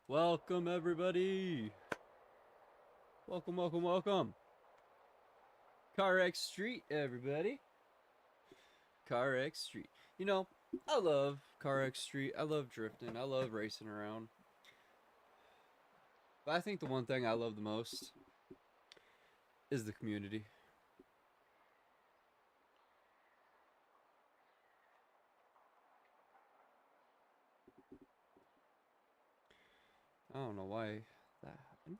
Welcome, everybody. Welcome, welcome, welcome. CarX Street, everybody. CarX Street. You know, I love CarX Street. I love drifting. I love racing around. But I think the one thing I love the most is the community. I don't know why that happened.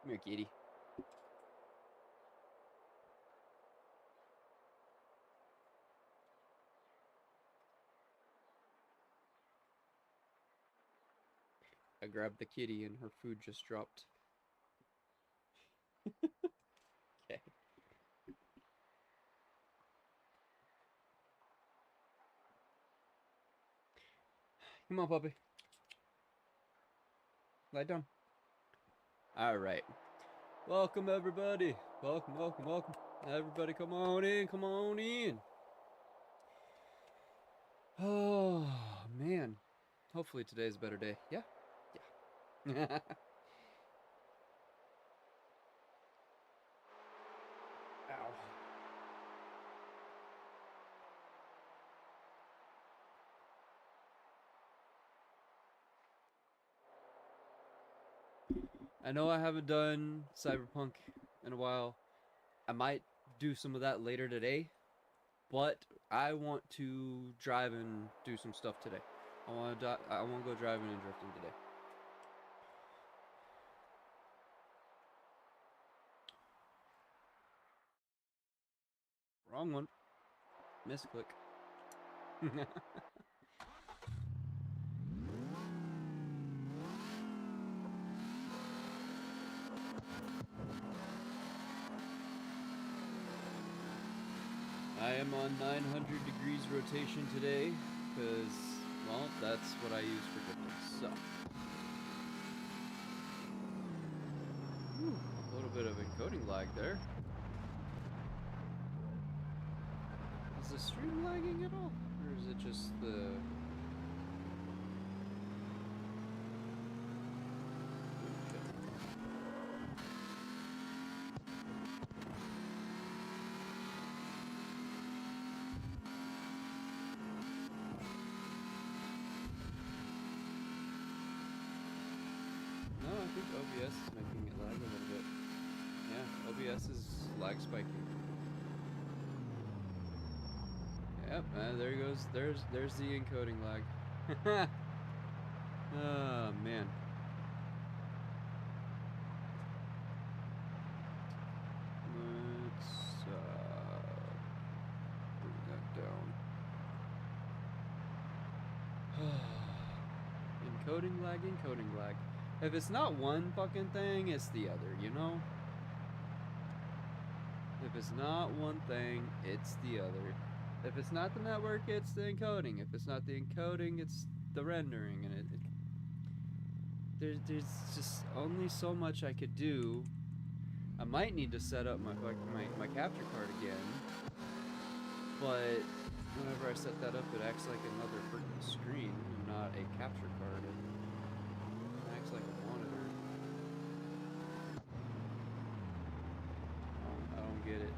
Come here, kitty. I grabbed the kitty and her food just dropped. Okay. Come on, puppy. Lie down. Alright. Welcome, everybody. Welcome, welcome, welcome. Everybody, come on in. Come on in. Oh, man. Hopefully today's a better day. Yeah? Yeah. Ow. I know I haven't done Cyberpunk in a while. I might do some of that later today, but I want to drive and do some stuff today. I want to go driving and drifting today. Wrong one. Misclick. I am on 900 degrees rotation today because, well, that's what I use for drifting. So, whew, a little bit of encoding lag there. Is the stream lagging at all? Or is it just the... No, I think OBS is making it lag a little bit. Yeah, OBS is lag spiking. Yep, there goes. There's the encoding lag. Oh man. Let's bring that down. Encoding lag. If it's not one fucking thing, it's the other, you know? If it's not one thing, it's the other. If it's not the network, it's the encoding. If it's not the encoding, it's the rendering, and there's just only so much I could do. I might need to set up my capture card again, but whenever I set that up, it acts like another freaking screen and not a capture card. It acts like a monitor. I don't get it.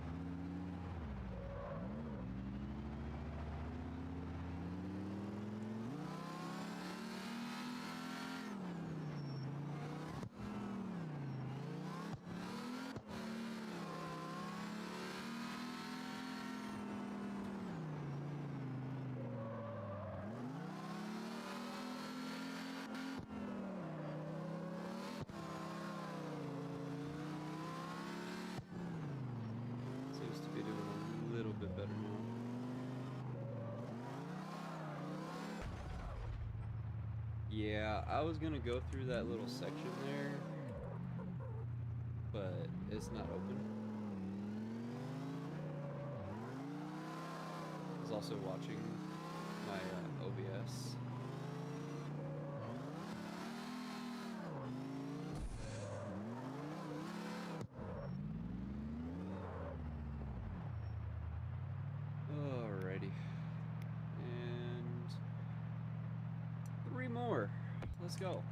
Seems to be doing a little bit better now. Yeah, I was gonna go through that little section there, but it's not open. I was also watching my OBS. Let's go.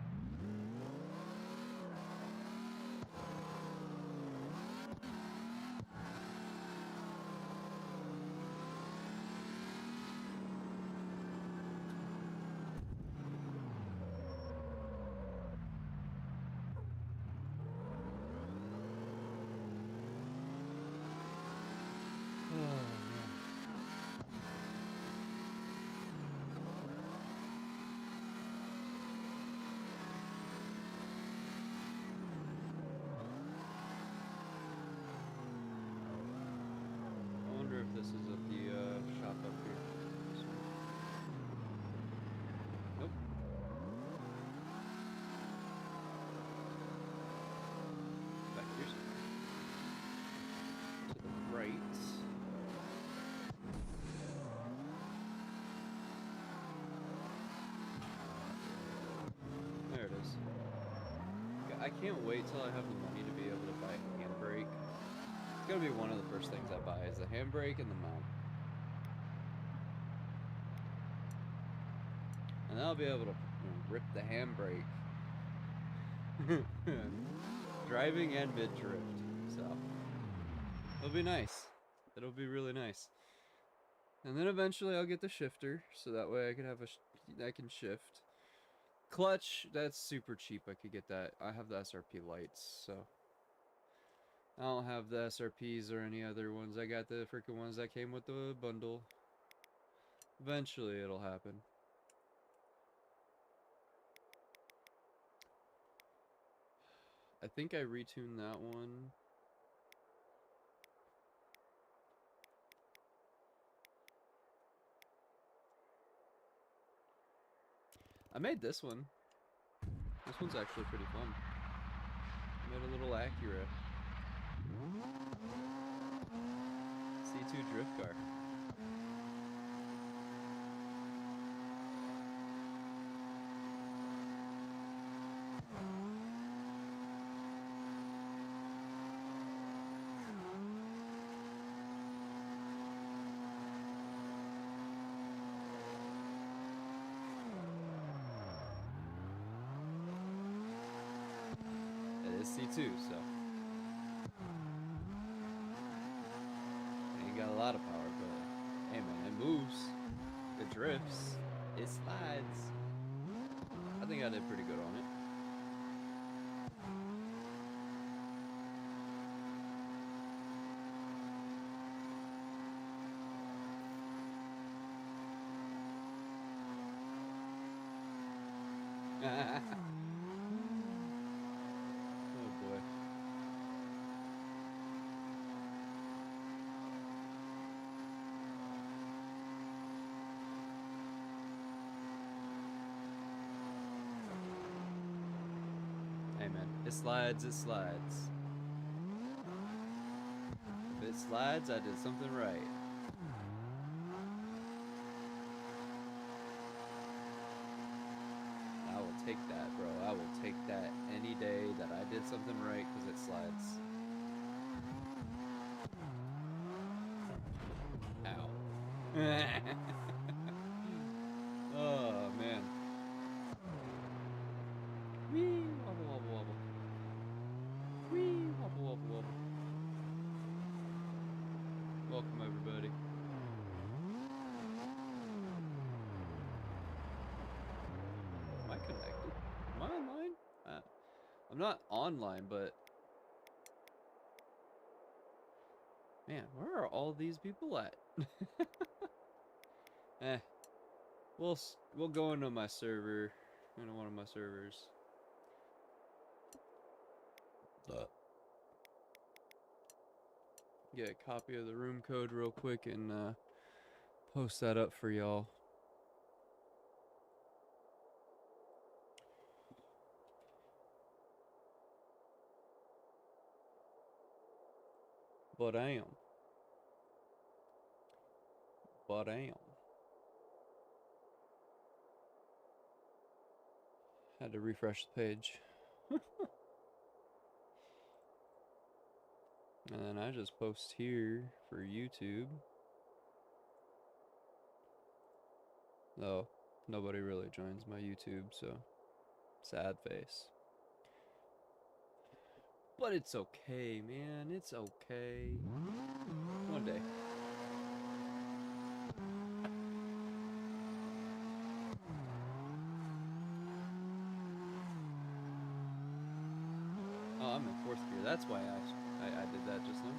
I wonder if this is at the shop up here. Nope. Back here. To the right. There it is. I can't wait till I have the money to be able to buy a handbrake. It's gonna be one of the first things I buy is the handbrake and the mount. And I'll be able to rip the handbrake. Driving and mid-drift. So, it'll be nice. It'll be really nice. And then eventually I'll get the shifter, so that way I can have I can shift. Clutch, that's super cheap. I could get that. I have the SRP lights, so I don't have the SRPs or any other ones. I got the freaking ones that came with the bundle. Eventually it'll happen. I think I retuned that one. I made this one. This one's actually pretty fun. I made a little Acura C2 drift car. It is C2, so ain't got a lot of power, but hey man, it moves, it drifts, it slides. I think I did pretty good on it. Oh boy. Hey man, it slides, it slides. If it slides, I did something right. I will take that, bro. I will take that any day that I did something right because it slides. Ow. Oh, man. Wee, wobble, wobble, wobble. Wee, wobble, wobble, wobble. Welcome, everybody. Am I connected? Am I online? I'm not online, but... Man, where are all these people at? We'll go into my server, into one of my servers. Get a copy of the room code real quick and post that up for y'all. But damn. Had to refresh the page. And then I just post here for YouTube. Though nobody really joins my YouTube, so Sad face. But it's okay, man. It's okay. One day. Oh, I'm in fourth gear. That's why I did that just now.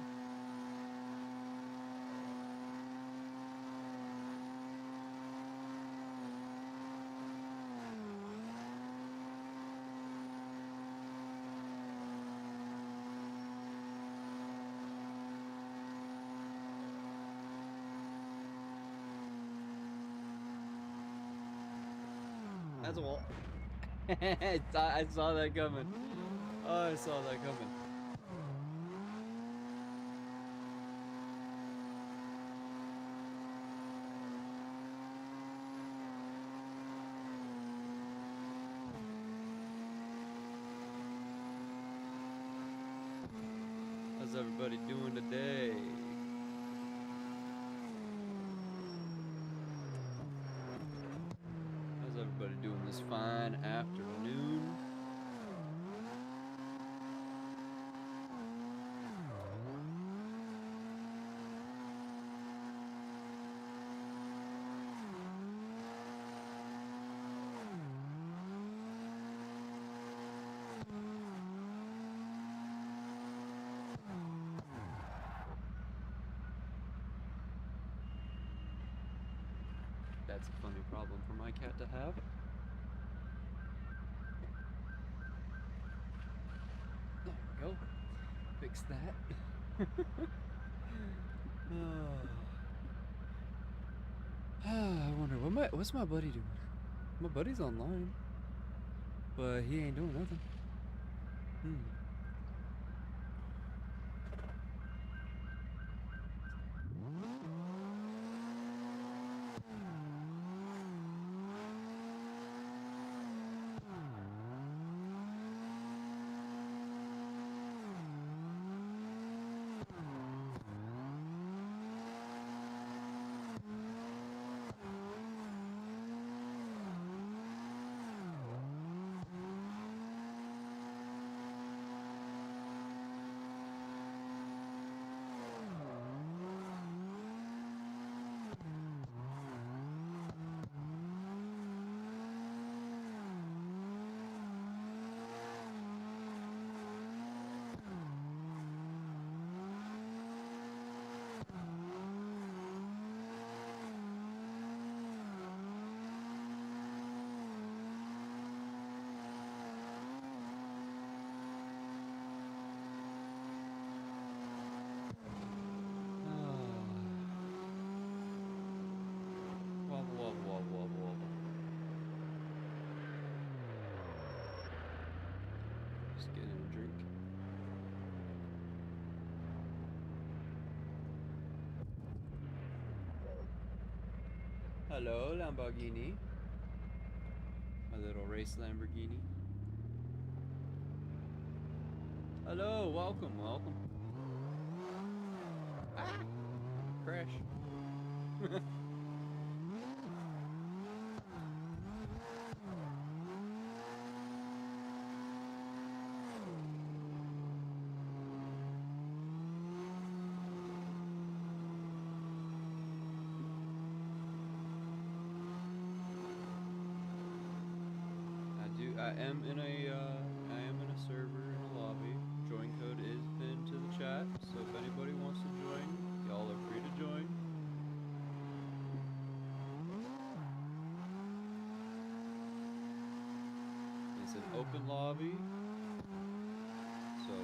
That's a wall. I saw that coming. Oh, I saw that coming. How's everybody doing today? How's everybody doing this fine afternoon? That's a funny problem for my cat to have. There we go. Fix that. I wonder what's my buddy doing? My buddy's online, but he ain't doing nothing. Wobble, wobble, wobble, wobble, wobble. Just getting a drink. Hello, Lamborghini. My little race Lamborghini. Hello, welcome, welcome. Ah! Crash. I am in a server in a lobby. Join code is pinned to the chat, so if anybody wants to join, y'all are free to join. It's an open lobby, so,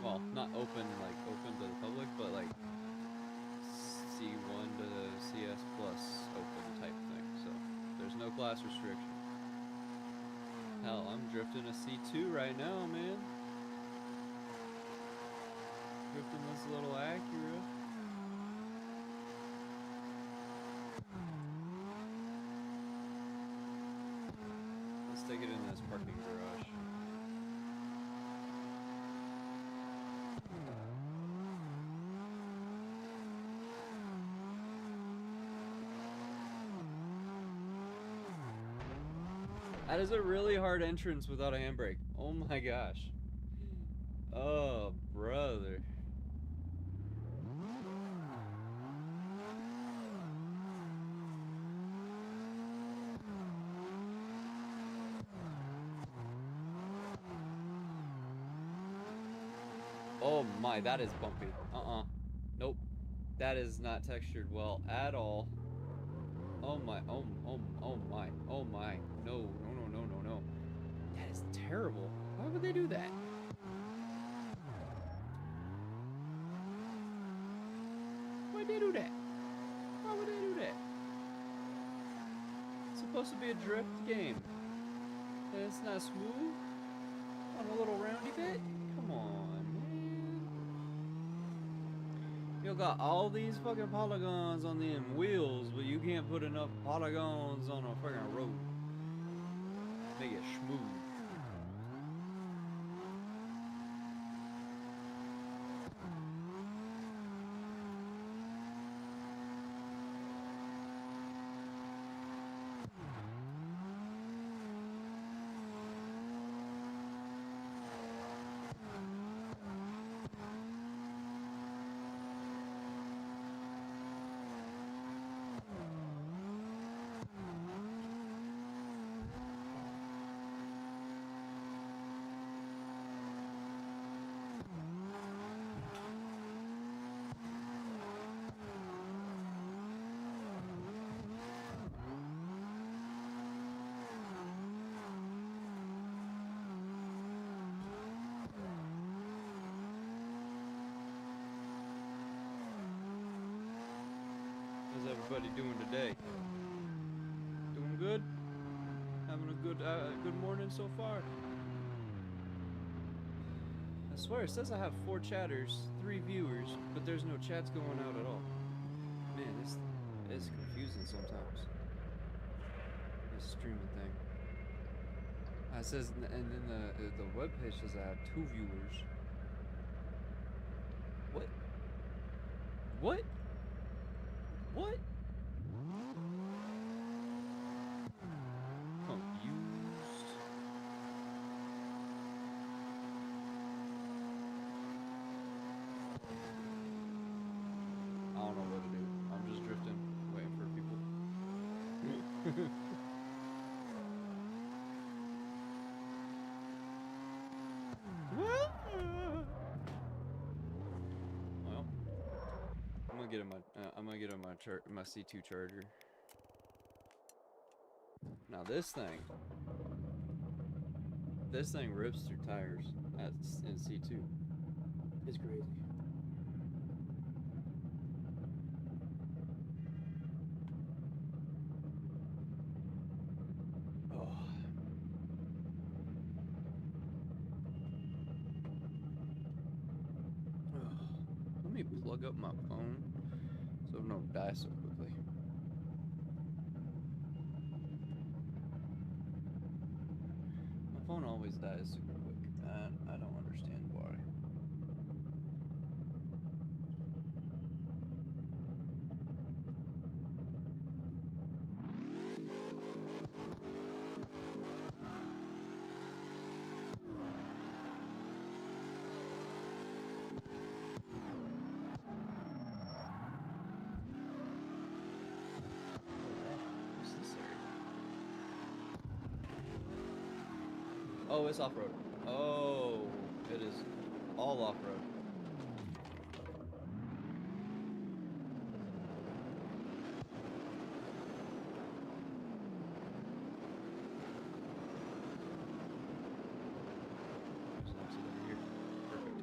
well, not open like open to the public, but like C1 to CS plus open type thing. So there's no class restriction. Hell, I'm drifting a C2 right now, man. Drifting this little Acura. Let's take it in this parking garage. That is a really hard entrance without a handbrake. Oh my gosh. Oh, brother. Oh my, that is bumpy. Nope. That is not textured well at all. Oh my, oh my, oh my. No, no, no, no, no, no. That is terrible. Why would they do that? Why'd they do that? Why would they do that? It's supposed to be a drift game. And it's not smooth? On a little roundy bit? Come on, man. You got all these fucking polygons on them wheels, but you can't put enough polygons on a fucking road. Make it smooth. How's everybody doing today? Doing good? Having a good morning so far? I swear it says I have 4 chatters, 3 viewers, but there's no chats going out at all. Man, this is confusing sometimes. This streaming thing. It says, and then the web page says I have 2 viewers. What? What? What? Confused. I don't know what to do. I'm just drifting, waiting for people. Well, I'm gonna get on my C2 charger. Now this thing rips through tires in C2. It's crazy. Oh. Let me plug up my phone so it don't die so quickly. My phone always dies super quick. I don't understand why. What's this area? Oh, it's off-road. Oh, it is all off-road. There's an exit over here. Perfect.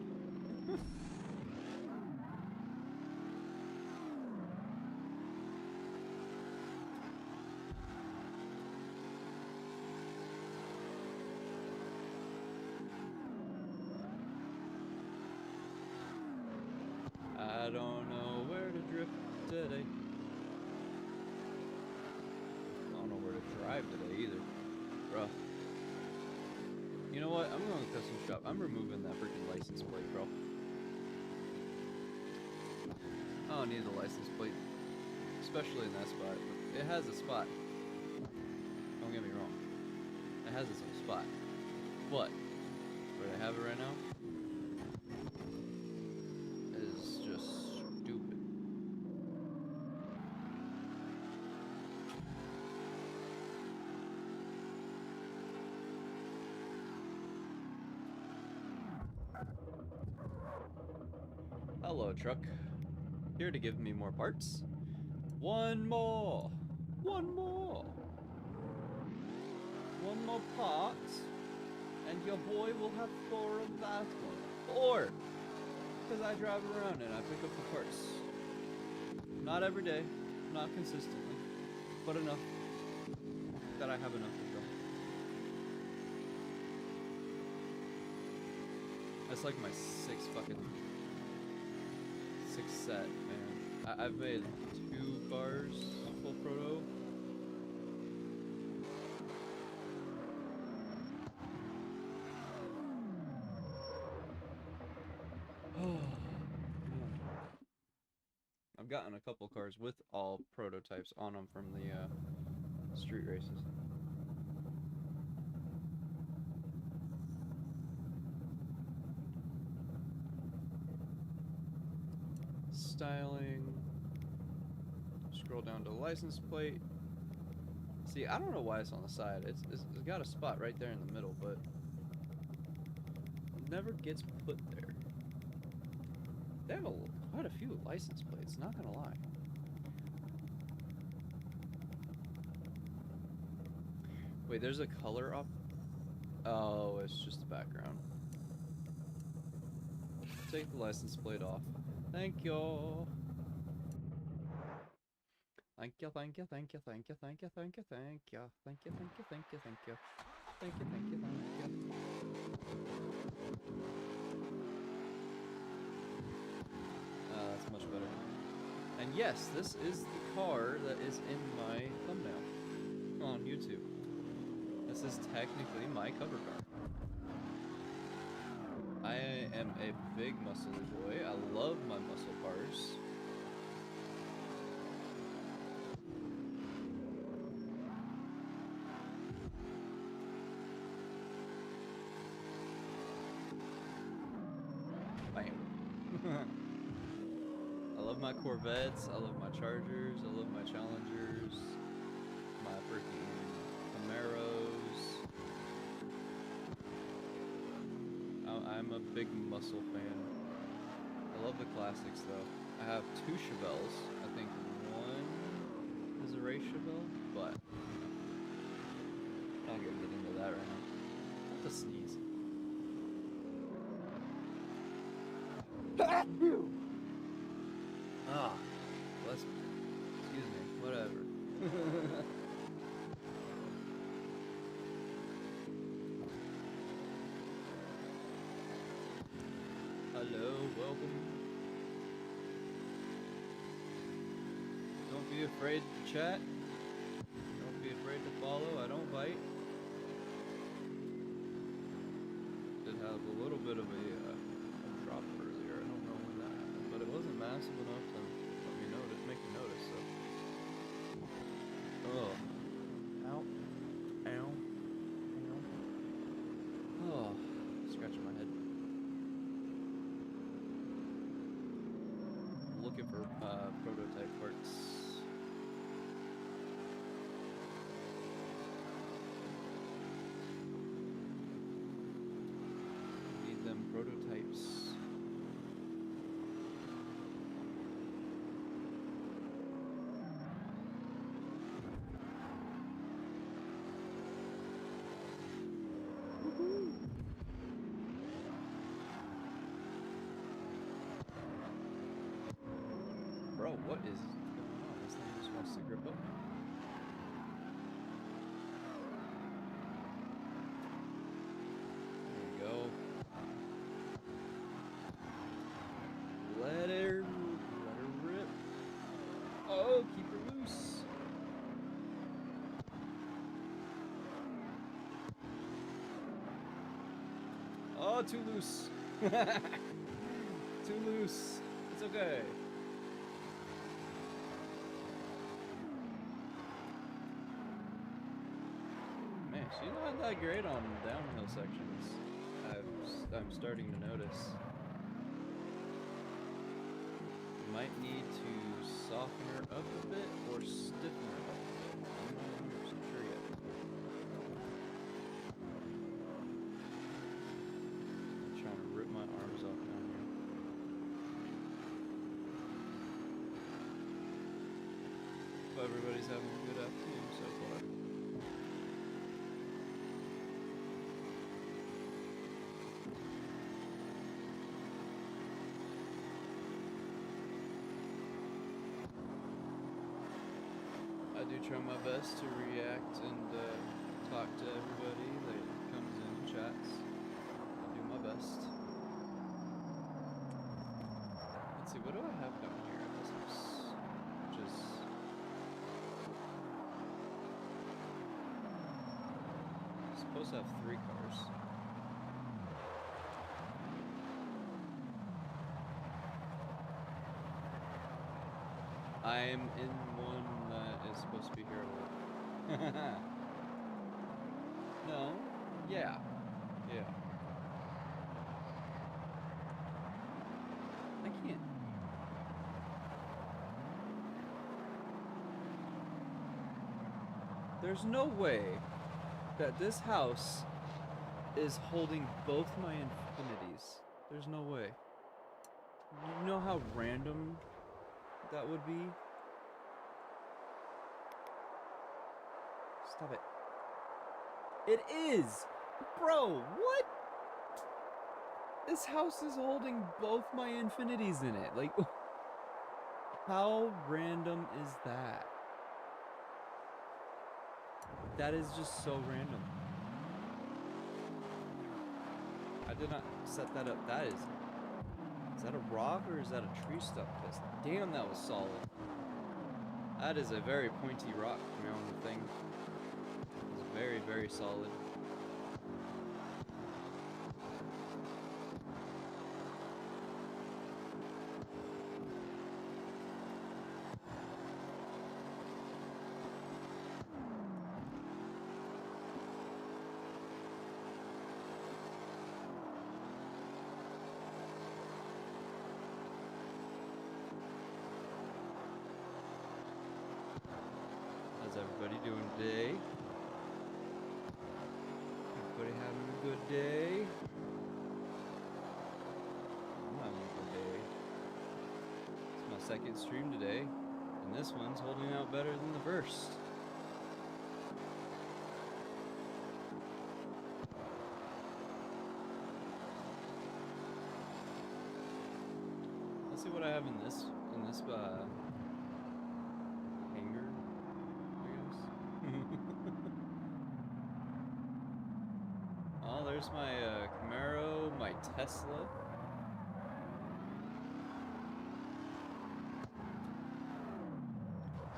I don't know where to drift today. I don't know where to drive today either. Bro. You know what? I'm going to custom shop. I'm removing that freaking license plate, bro. I don't need the license plate. Especially in that spot. It has a spot. Don't get me wrong. It has its own spot. But where they have it right now is just stupid. Hello, truck. Here to give me more parts. One more! One more! One more part, and your boy will have 4 of that one. 4! Because I drive around and I pick up the parts. Not every day, not consistently, but enough that I have enough of them. That's like my 6th set, man. I've made 2 cars full proto. I've gotten a couple cars with all prototypes on them from the street races. Styling. Scroll down to license plate. See, I don't know why it's on the side. It's got a spot right there in the middle, but it never gets put there. They have quite a few license plates, not gonna lie. Wait, there's a color up. Oh, it's just the background. Take the license plate off. Thank you. Thank you, thank you, thank you, thank you, thank you, thank you, thank you, thank you, thank you, thank you, thank you, thank you, thank you, thank you. That's much better. And yes, this is the car that is in my thumbnail on YouTube. This is technically my cover car. I am a big muscly boy. I love my muscle cars. Bam. I love my Corvettes. I love my Chargers. I love my Challengers. My freaking Camaros. I'm a big muscle fan. I love the classics though. I have 2 Chevelles. I think one is a race Chevelle, but I'm not gonna get into that right now. Not to sneeze. Ah, bless me. Excuse me. Whatever. Hello, welcome. Don't be afraid to chat. Don't be afraid to follow. I don't bite. Did have a little bit of a drop earlier. I don't know when that happened, but it wasn't massive enough to let me notice, make me notice. So, oh, ow, ow, ow. Oh, scratching my head. Looking for prototype parts. Need them prototypes. Bro, what is going on? This thing just wants to grip up. There we go. Let her rip. Oh, keep her loose. Oh, too loose. Too loose. It's okay. Man, She's not that great on downhill sections. I'm starting to notice. Might need to soften her up a bit or stiffen her up a bit. I'm not 100% sure yet. I'm trying to rip my arms off down here. Hope everybody's having a good afternoon so far. I do try my best to react and talk to everybody that comes in and chats. I do my best. Let's see, what do I have down here at this house? Just supposed to have 3 cars. I'm in one that is supposed to be here. No? Yeah. Yeah. I can't. There's no way that this house is holding both my infinities. There's no way. You know how random that would be? Stop it. It is! Bro, what? This house is holding both my infinities in it. Like, how random is that? That is just so random. I did not set that up. That is that a rock or is that a tree stump? Because damn, that was solid. That is a very pointy rock coming on the thing. It's very, very solid. How's everybody doing today? Everybody having a good day? I'm having a good day. It's my second stream today, and this one's holding out better than the first. Let's see what I have in this hanger, I guess. Oh, there's my Camaro, my Tesla.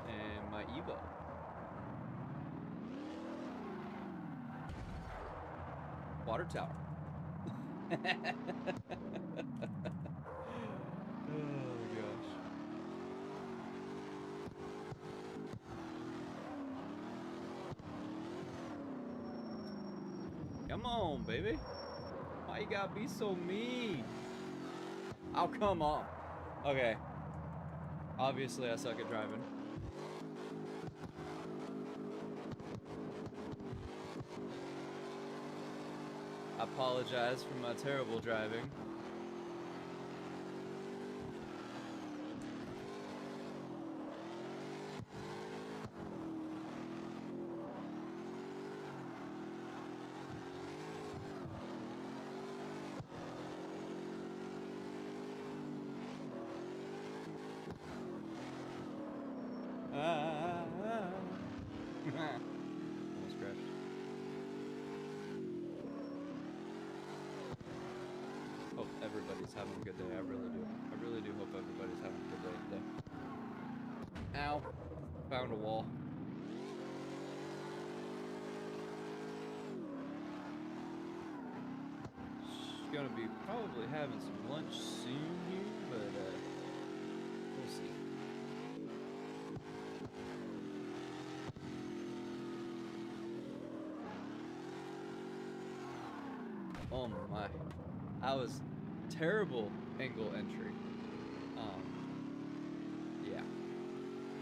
And my Evo. Water tower. Oh gosh. Come on, baby. Why you gotta be so mean? Oh, come on. Okay. Obviously, I suck at driving. I apologize for my terrible driving. Almost crashed. Hope everybody's having a good day. I really do. I really do hope everybody's having a good day today. Ow. Found a wall. She's gonna be probably having some lunch soon here, but we'll see. Oh my. I was terrible angle entry. Yeah.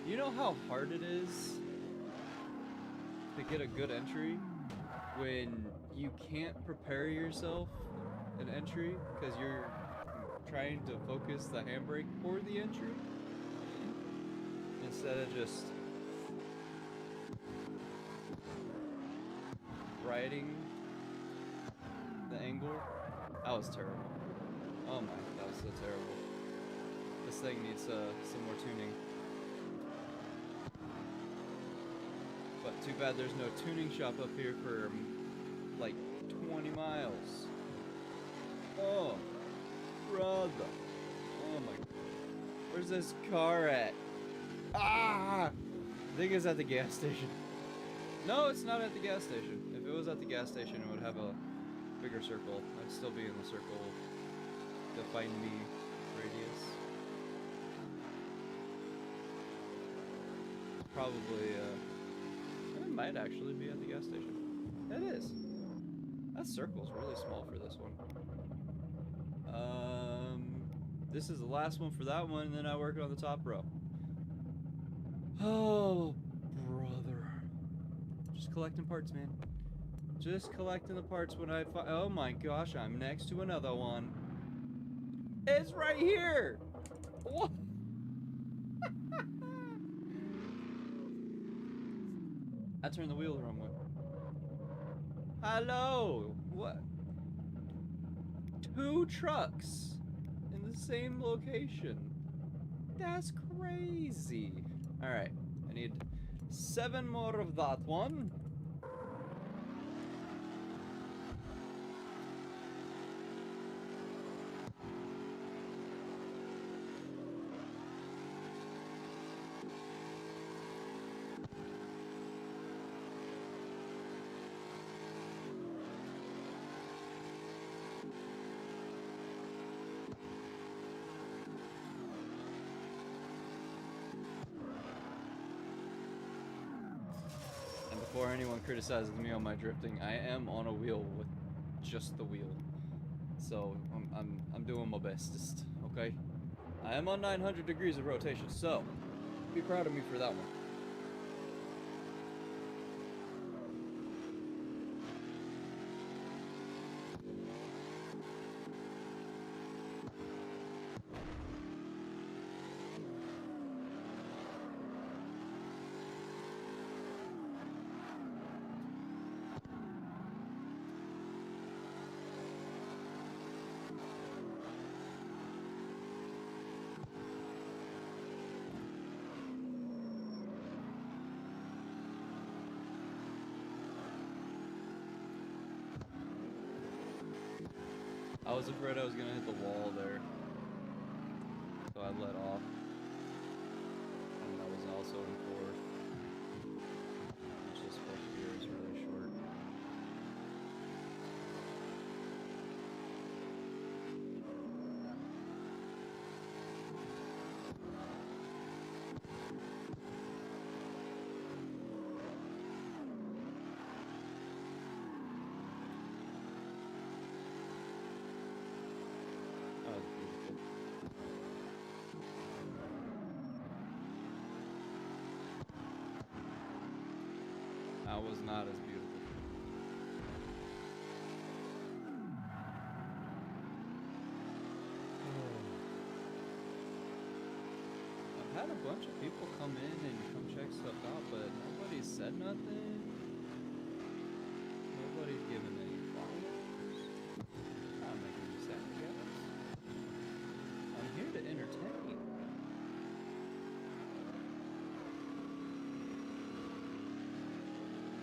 You know how hard it is to get a good entry when you can't prepare yourself an entry because you're trying to focus the handbrake for the entry instead of just riding the angle? That was terrible. Oh my, that was so terrible. This thing needs some more tuning. But too bad there's no tuning shop up here for like 20 miles. Oh, brother. Oh my. Where's this car at? Ah! I think it's at the gas station. No, it's not at the gas station. If it was at the gas station, it would have a bigger circle. I'd still be in the circle. The find me radius. Probably, it might actually be at the gas station. It is. That circle's really small for this one. This is the last one for that one, and then I work on the top row. Oh, brother. Just collecting parts, man. Just collecting the parts when I find. Oh my gosh, I'm next to another one. It's right here! What? I turned the wheel the wrong way. Hello! What? 2 trucks in the same location. That's crazy. Alright, I need 7 more of that one. Before anyone criticizes me on my drifting, I am on a wheel with just the wheel. So I'm doing my bestest, okay? I am on 900 degrees of rotation, so be proud of me for that one. I was afraid I was gonna hit the wall there, so I let off. And I was also in 4th. It's just 4th gear is really short. That was not as beautiful. I've had a bunch of people come in and come check stuff out, but nobody said nothing. Nobody's given any flowers. Not making me sad, guys. I'm here to entertain.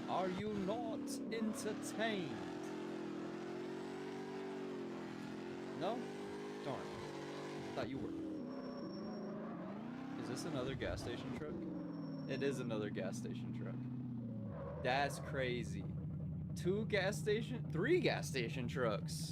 Are you not entertained? No? Darn. Thought you were. Is this another gas station truck? It is another gas station truck. That's crazy. 3 gas station trucks.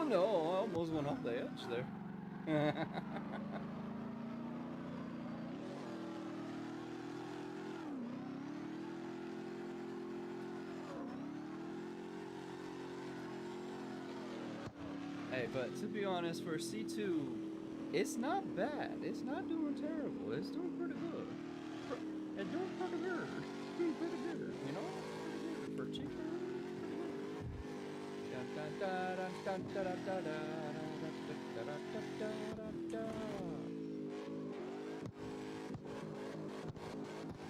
no, I almost went off the edge there. Hey, but to be honest, for C2, it's not bad. It's not doing terrible. It's doing pretty good. It's doing pretty good. It's doing pretty good. You know? Pretty good for cheaper.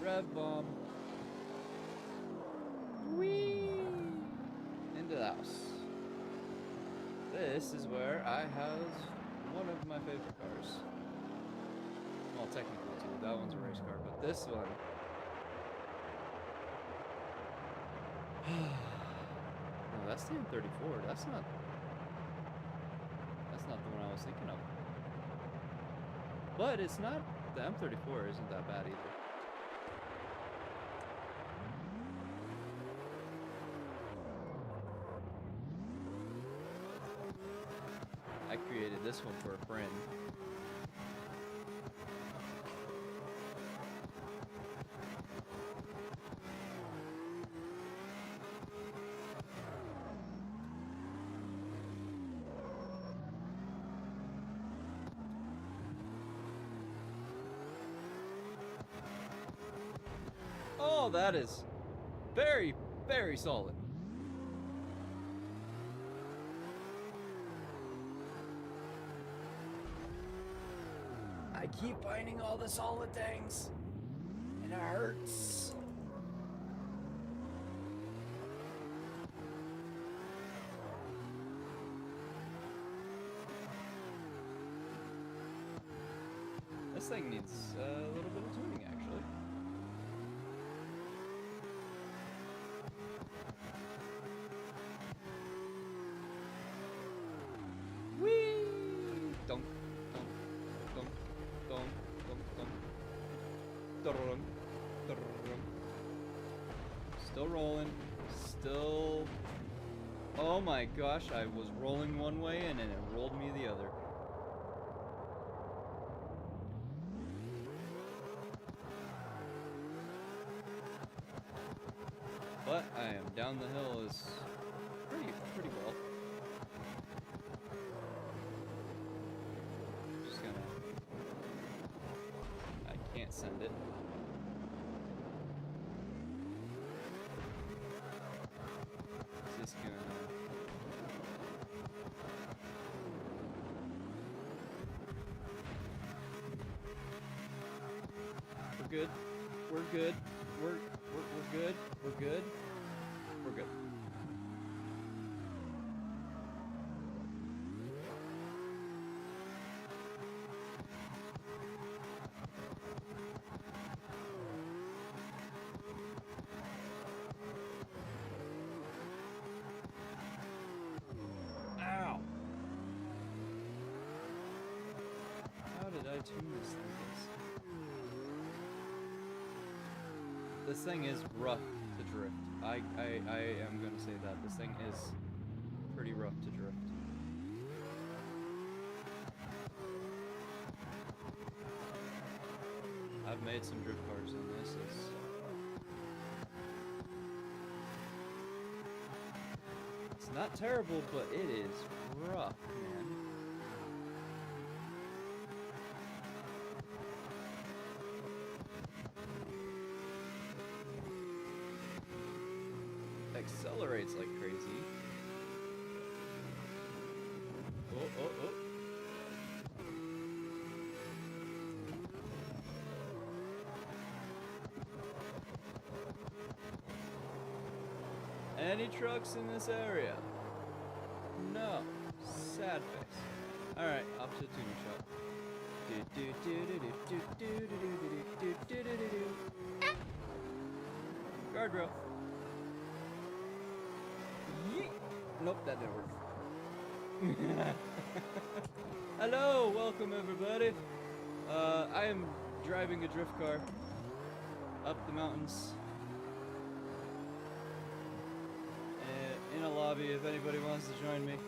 Red bomb. Whee! Into the house. This is where I house one of my favorite cars. Well, technically two. That one's a race car, but this one. No, that's the M34. That's not the one I was thinking of. But it's not. The M34 isn't that bad either. I created this one for a friend. Oh, that is very, very solid. I keep finding all the solid things, and it hurts. This thing needs a little bit of tuning, actually. Whee! Dunk, dunk, dunk, dunk, dunk, dunk. Dun, dun. Still rolling. Still. Oh my gosh, I was rolling one way and then it rolled me the other. But I am down the hill is pretty well. Just gonna. I can't send it. Just gonna. We're good. We're good. We're good. We're good. We're good. Ow! How did I tune this thing? This thing is rough to drift. I am gonna say that. This thing is pretty rough to drift. I've made some drift cars in this. It's not terrible, but it is rough, man. Accelerates like crazy. Oh. Any trucks in this area? No. Sad face. Alright, off to the tuning shop. Guardrail. Yeet. Nope, that didn't work. Hello, welcome everybody. I am driving a drift car up the mountains. In a lobby if anybody wants to join me.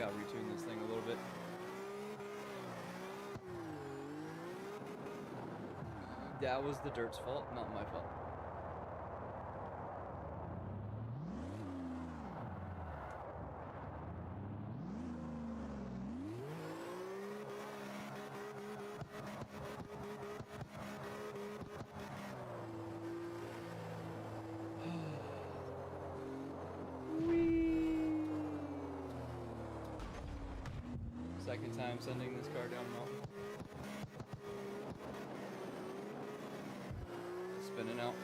gotta retune this thing a little bit. That was the dirt's fault, not my fault. Second time sending this car down mountain. Spinning out.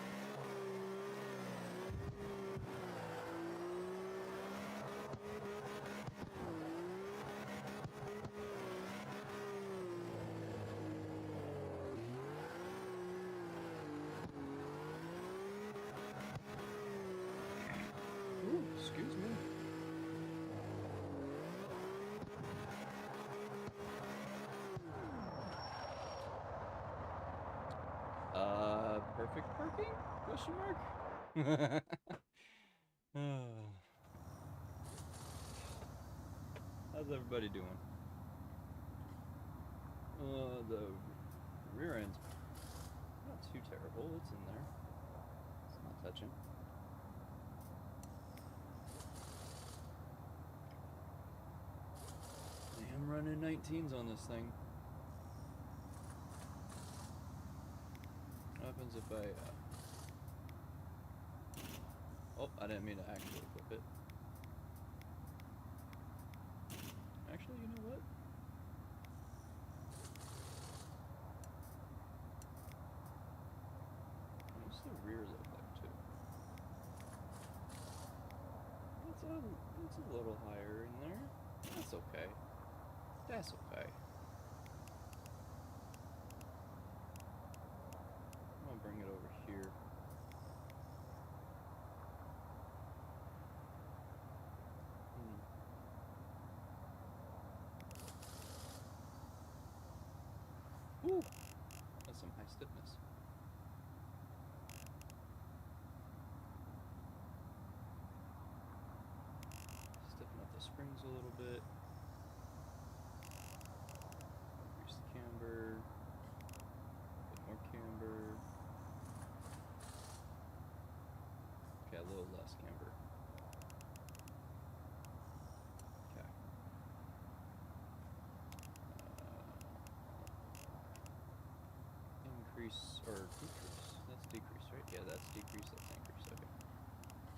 Ooh, excuse me. Perfect parking? Question mark? How's everybody doing? The rear end's not too terrible. It's in there. It's not touching. I am running 19s on this thing. What happens if I, oh, I didn't mean to actually flip it. Actually, you know what? What's the rear look like, too? It's a little higher in there. That's okay. That's okay. I'll bring it over here. Woo! That's some high stiffness. Stiffen up the springs a little bit. Increase the camber. Bit more camber. Okay, a little less camber. Okay. Increase or decrease. That's decrease, right? Yeah, that's decrease. That's increase. Okay.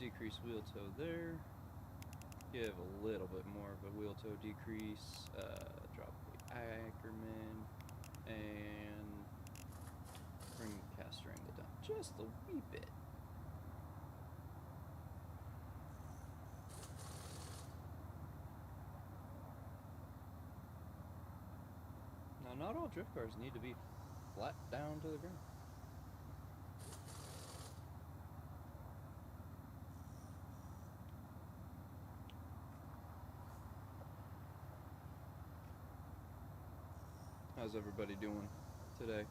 Decrease wheel toe there. Give a little bit more of a wheel toe decrease. Drop the Ackerman and bring the caster angle down just a wee bit. Now, not all drift cars need to be flat down to the ground. How's everybody doing today?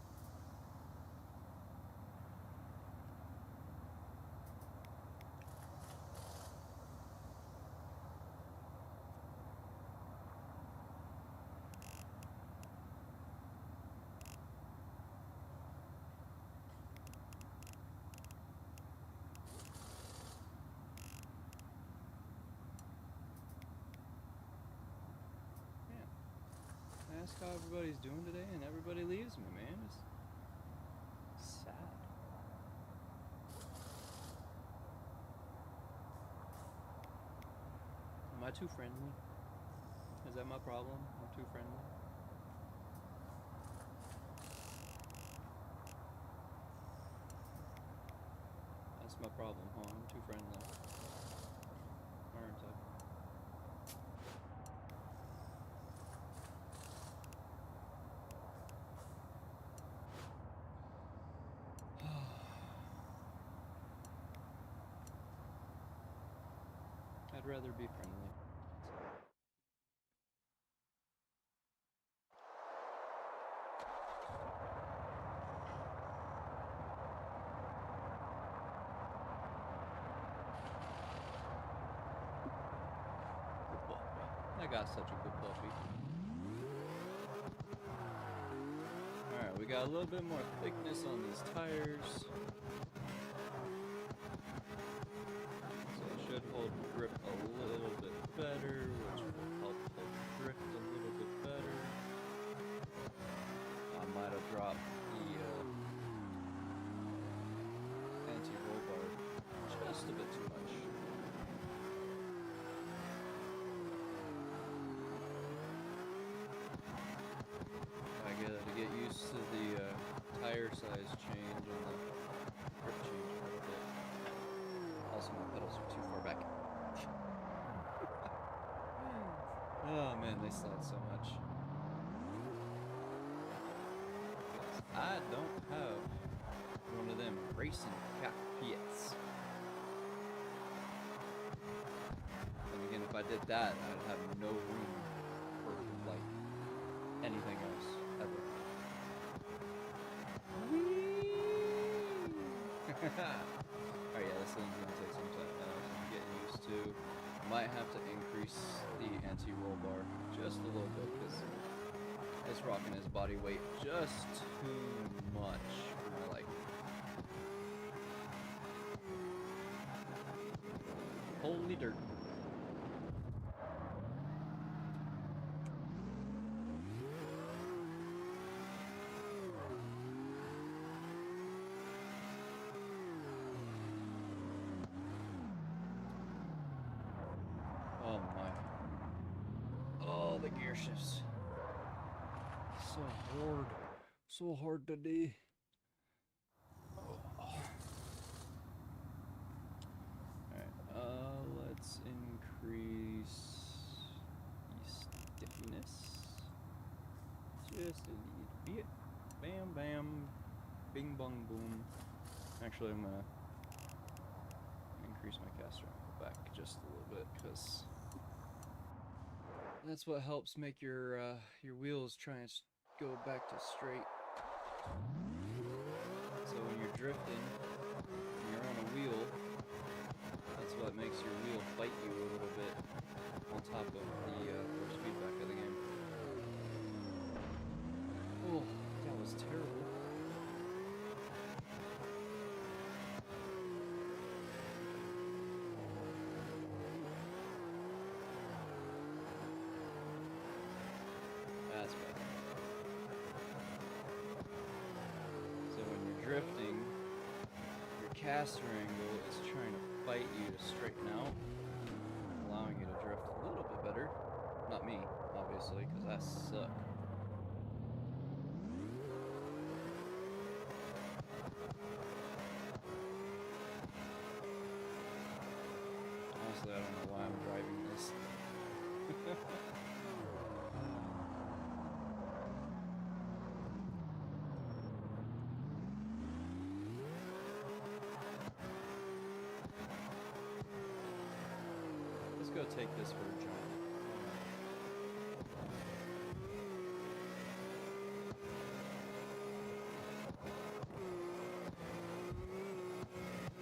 Ask how everybody's doing today, and everybody leaves me, man. It's sad. Am I too friendly? Is that my problem? I'm too friendly? That's my problem, huh? I'm too friendly. Aren't I? I'd rather be friendly. Good boy. That got such a good puppy. Alright, we got a little bit more thickness on these tires. So it should hold grip a little bit better, which will help hold drift a little bit better. I might have dropped the anti-roll bar just a bit too much. To get used to the tire size change and the grip change a little bit. Also, my pedals are too far back. Oh man, they slide so much. I don't have one of them racing cockpits. And again, if I did that, I'd have no room for like anything else ever. Alright, yeah, this thing's gonna take some time to get used to. Might have to increase the anti-roll bar just a little bit because it's rocking his body weight just too much for my liking. Holy dirt. Oh my. Oh, the gear shifts. So hard. So hard today. Alright, let's increase the stickiness. Just a little bit. Bam, bam. Bing, bong, boom. Actually, I'm gonna increase my caster angle back just a little bit because that's what helps make your wheels try and go back to straight. So when you're drifting, and you're on a wheel, that's what makes your wheel fight you a little bit on top of the force feedback of the game. Oh, that was terrible. That's better. So when you're drifting, your caster angle is trying to fight you to straighten out, allowing you to drift a little bit better. Not me, obviously, because I suck. Honestly, I don't know why I'm driving this. Let's go take this for a jump.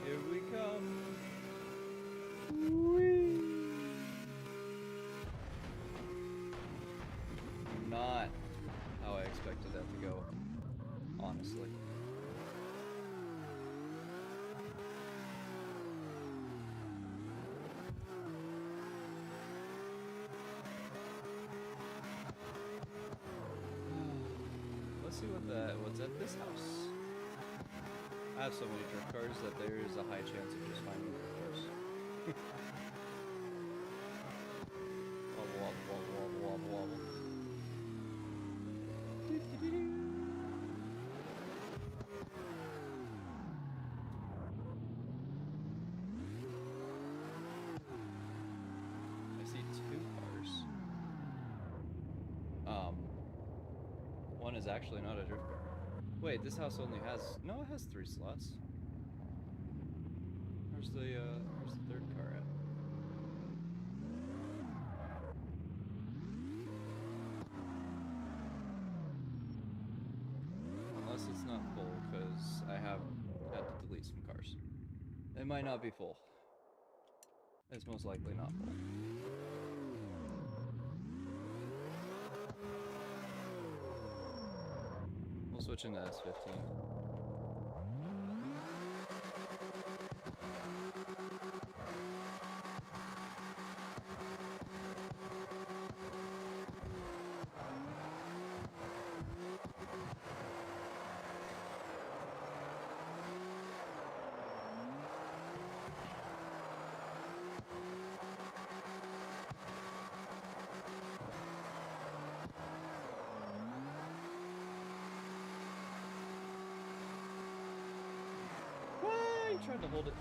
Here we come. Whee! Not how I expected that to go, honestly. Let's see what's at this house. I have so many drift cars that there is a high chance of just finding drift cars. Wobble, wobble, wobble, wobble, wobble, wobble. I see two cars. One is actually not a drift car. Wait, this house only has... No, it has 3 slots. Where's the third car at? Unless it's not full, because I have had to delete some cars. It might not be full. It's most likely not full. We'll switch into S15. He tried to hold it.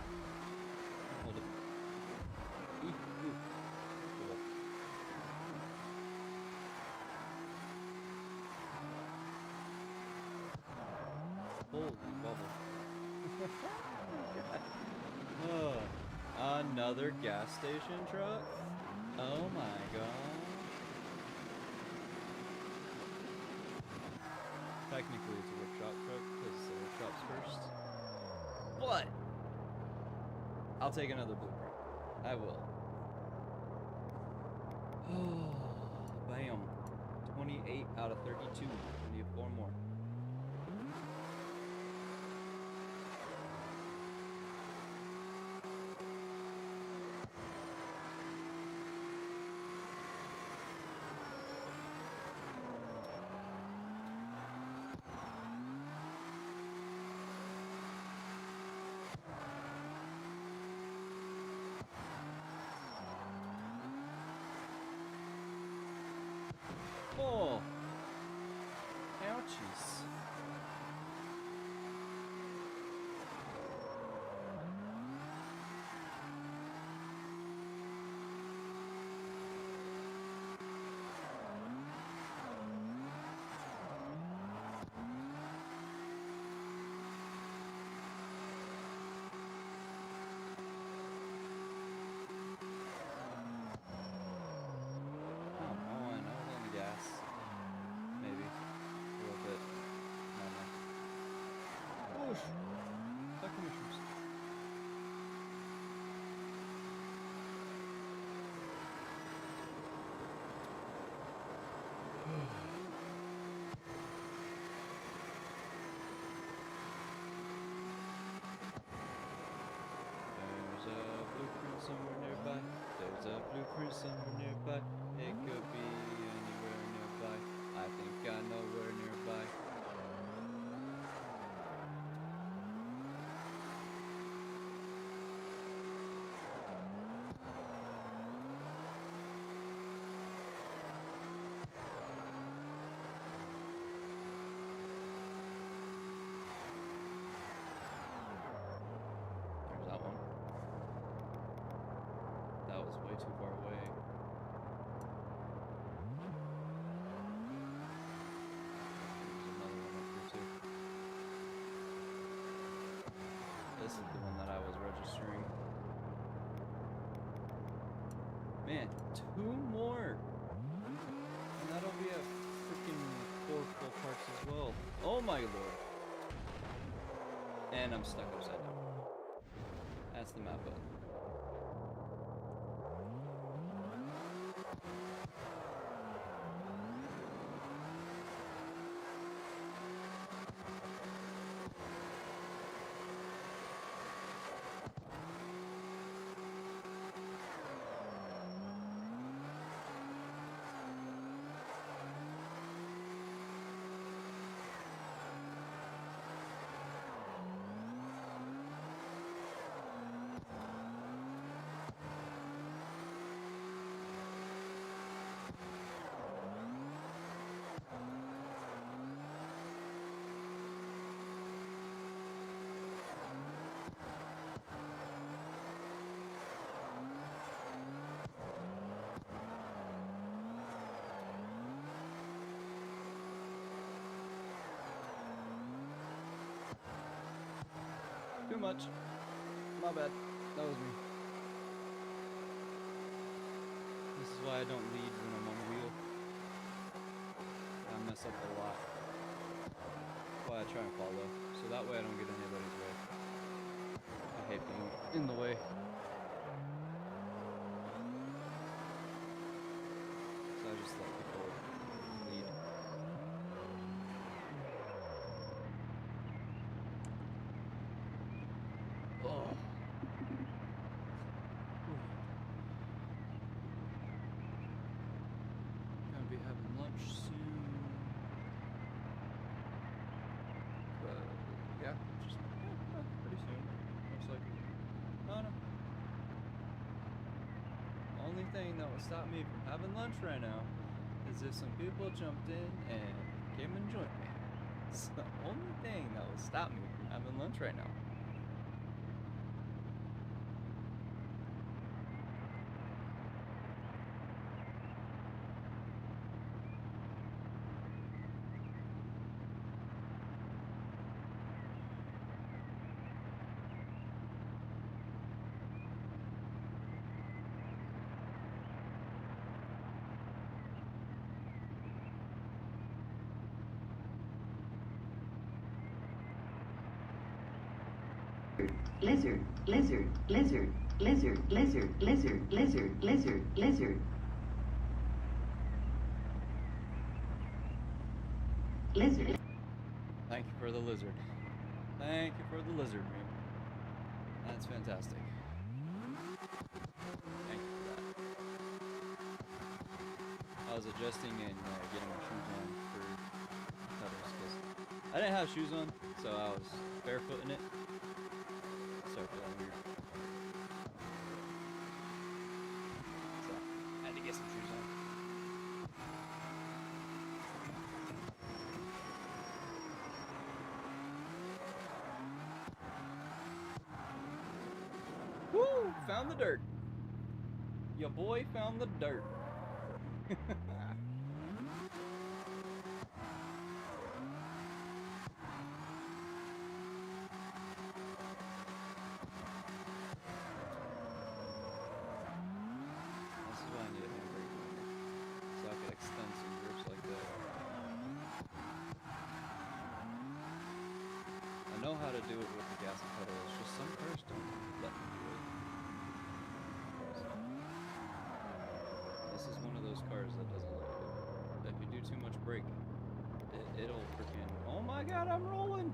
Hold it. Ooh, ooh. Cool. Holy bubble. Oh, another gas station truck? Oh my god. Technically it's a workshop truck because the workshop's first. But I'll take another blueprint. I will. Oh, bam. 28 out of 32. I need 4 more. Oh, ouchies. Somewhere nearby. There's a blueprint somewhere nearby. It could be anywhere nearby. I think I know where nearby. There's that one. That was way too far away. There's another one up here too. This is the one that I was registering. Man, 2 more! And that'll be a freaking 4 full parts as well. Oh my lord! And I'm stuck upside down. That's the map button. Too much. My bad. That was me. This is why I don't lead when I'm on wheel. I mess up a lot. That's why I try and follow. So that way I don't get in anybody's way. I hate being in the way. So I just let people lead. thing that will stop me from having lunch right now is if some people jumped in and came and joined me. It's the only thing that will stop me from having lunch right now. Lizard, lizard, lizard, lizard, lizard, lizard, lizard, lizard, lizard. Lizard. Thank you for the lizard. Thank you for the lizard meme. That's fantastic. Thank you for that. I was adjusting and getting my shoes on for cutters because I didn't have shoes on, so I was barefooting it. Started feeling weird. So I had to get some shoes on. Woo! Found the dirt. Your boy found the dirt. This is why I need a handbrake motor, so I can extend some grips like that. I know how to do it with the gas pedal, it's just some cars don't let me do it. This is one of those cars that doesn't let you do it. If you do too much brake, it'll freaking... Oh my god, I'm rolling!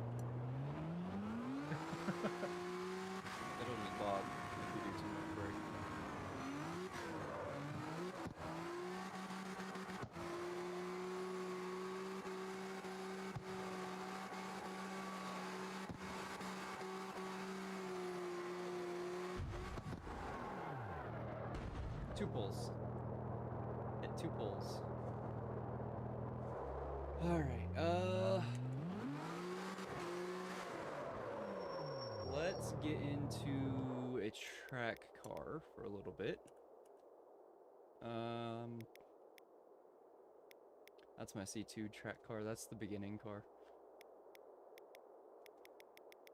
It'll just bog if you do too much brake. Two poles. Hit two poles. Alright, let's get into a track car for a little bit. That's my C2 track car. That's the beginning car.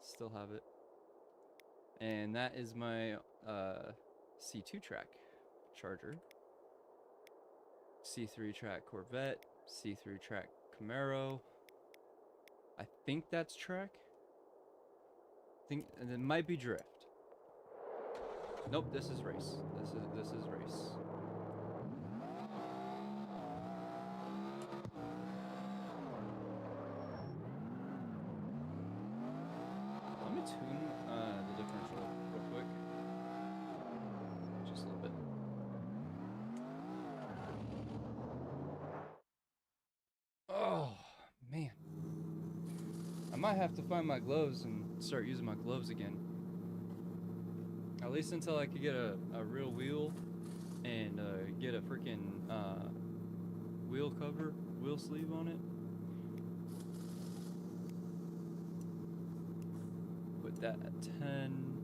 Still have it. And that is my C2 track Charger. C3 track Corvette. C3 track Camaro. I think that's track. And it might be drift. Nope, this is race. This is race. Let me tune the differential real quick. Just a little bit. Oh man. I might have to find my gloves and start using my gloves again. At least until I could get a real wheel and get a freaking wheel cover, wheel sleeve on it. Put that at 10.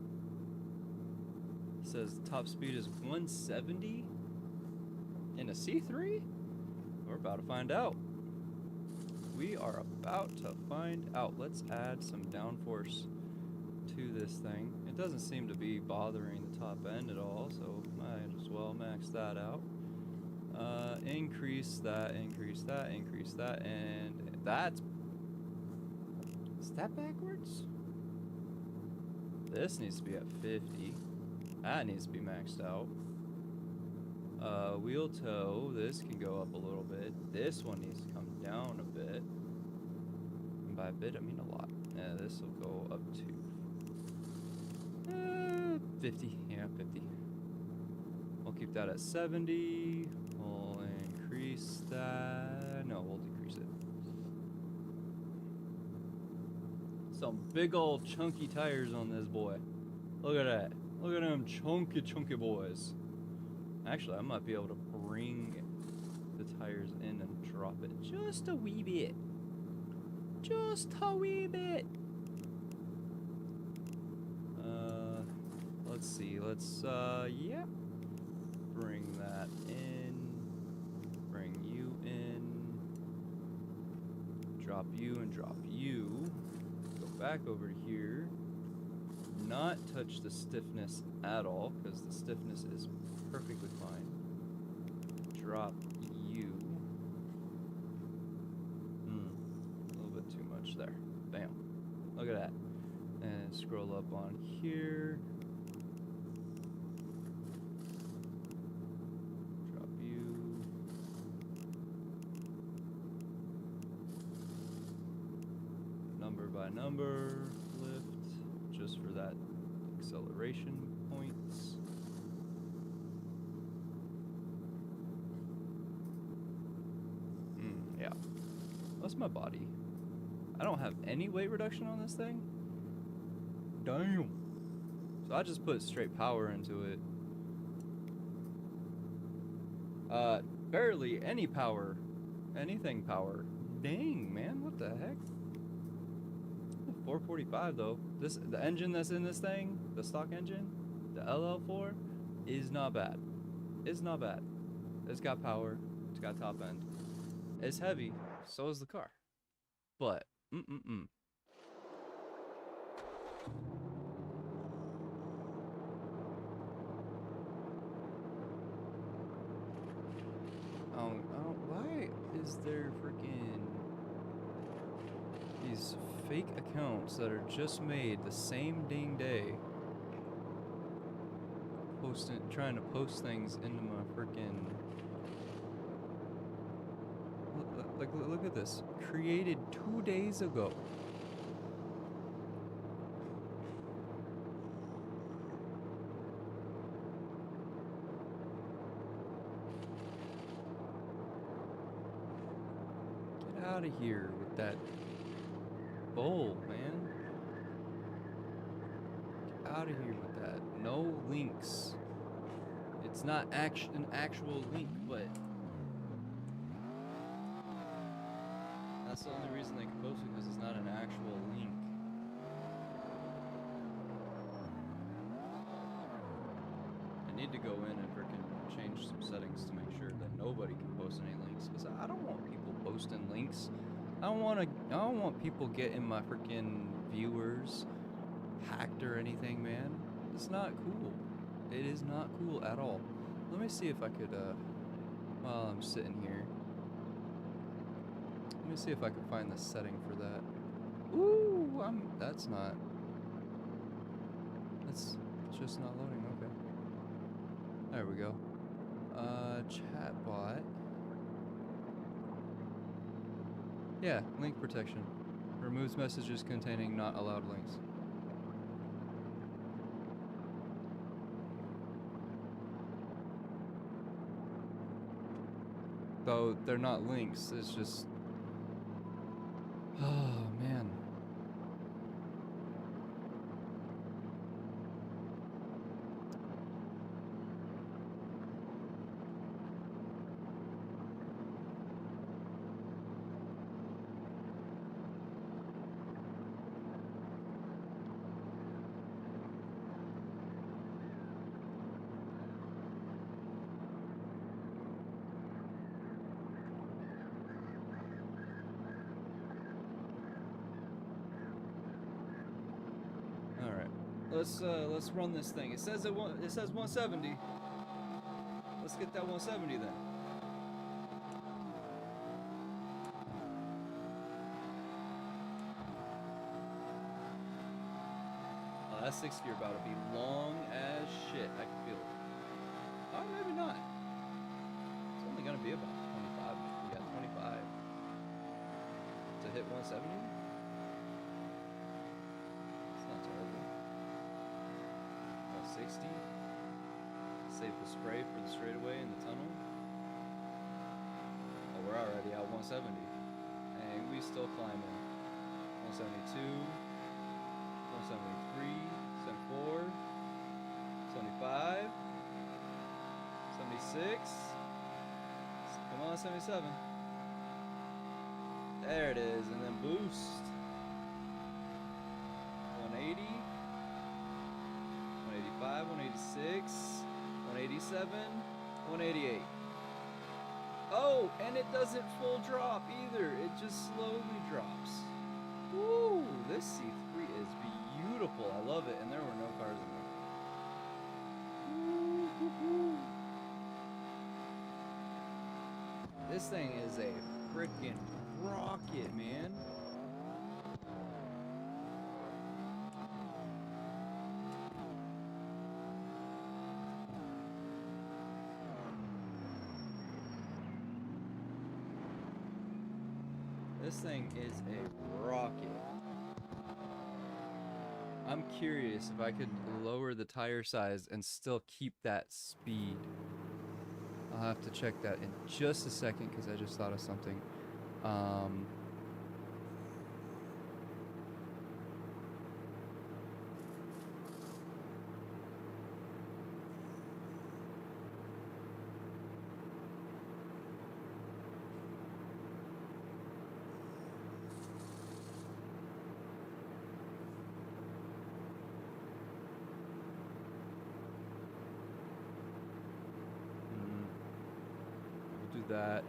It says top speed is 170 in a C3? We're about to find out. We are about to find out. Let's add some downforce to this thing. It doesn't seem to be bothering the top end at all, so might as well max that out. Increase that, increase that, increase that, and that's... Is that backwards? This needs to be at 50. That needs to be maxed out. Wheel toe, this can go up a little bit. This one needs to come down a bit. And by a bit, I mean a lot. Yeah, this will go up to 50. Yeah, 50. We'll keep that at 70. We'll increase that. No, we'll decrease it. Some big old chunky tires on this boy. Look at that. Look at them chunky boys. Actually, I might be able to bring the tires in and drop it just a wee bit. Just a wee bit. Let's see. Let's, yeah. Bring that in. Bring you in. Drop you and drop you. Go back over to here. Not touch the stiffness at all, because the stiffness is perfectly fine. Drop you. A little bit too much there. Bam. Look at that. And scroll up on here. Drop you. Number by number lift, just for that acceleration points. Yeah. What's my body? I don't have any weight reduction on this thing? Damn. So I just put straight power into it. Barely any power. Anything power. Dang, man, what the heck? 445 though. The engine that's in this thing, the stock engine, the LL4, is not bad. It's not bad. It's got power. It's got top end. It's heavy. So is the car. But why is there freaking these fake accounts that are just made the same dang day trying to post things into my freaking look at this, created 2 days ago. Get out of here with that bull, man. Get out of here with that. No links. It's not an actual link, but that's the only reason they can post it, because it's not an actual link. I need to go in and freaking change some settings to make sure that nobody can post any links, because I don't want people posting links. I don't want people getting my freaking viewers hacked or anything, man. It's not cool. It is not cool at all. Let me see if I could, while I'm sitting here, let me see if I can find the setting for that. Ooh, that's just not loading, okay. There we go. Chatbot. Yeah, link protection. Removes messages containing not allowed links. Though they're not links, it's just... Oh, man. Let's run this thing. It says 170. Let's get that 170 then. Oh, that 60 about to be long as shit. I can feel it. Oh, maybe not. It's only gonna be about 25. We got 25 to hit 170. It's not terrible. 60. Save the spray for the straightaway in the tunnel. Oh, we're already at 170. And we still climbing. 172. 173. 74. 75. 76. Come on, 77. There it is, and then boost. 180. 185, 186, 187, 188. Oh, and it doesn't full drop either. It just slowly drops. Woo! This C3 is beautiful. I love it, and there were no cars in there. Woo-hoo-hoo. This thing is a freaking rocket, man. This thing is a rocket. I'm curious if I could lower the tire size and still keep that speed. I'll have to check that in just a second because I just thought of something. We'll do that.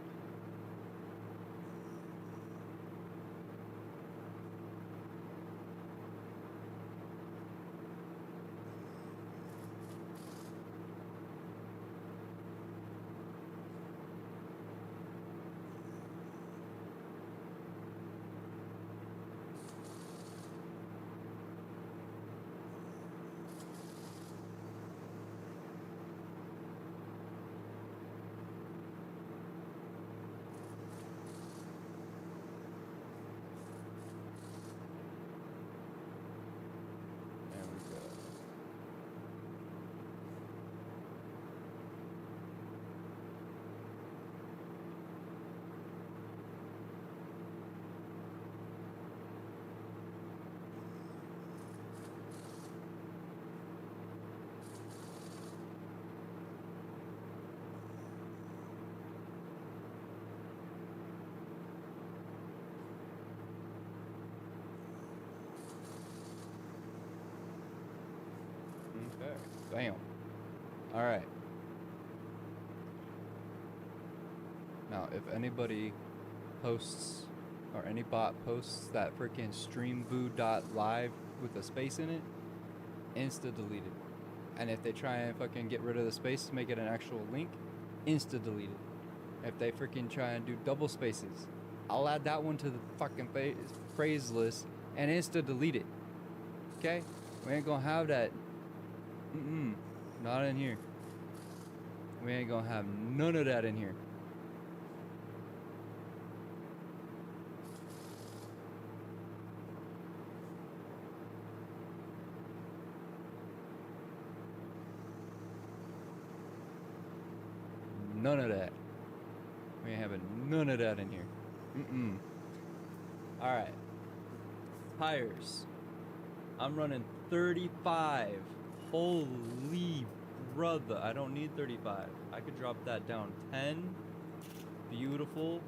There we go. Okay. Bam. All right. Now, if anybody posts or any bot posts that freaking streamvoo.live with a space in it, insta deleted. And if they try and fucking get rid of the space to make it an actual link, insta deleted. If they freaking try and do double spaces, I'll add that one to the fucking phrase list and insta delete it. Okay? We ain't gonna have that. Not in here. We ain't gonna have none of that in here. None of that. We ain't having none of that in here. Alright. Tires. I'm running 35. Holy brother. I don't need 35. I could drop that down 10. Beautiful.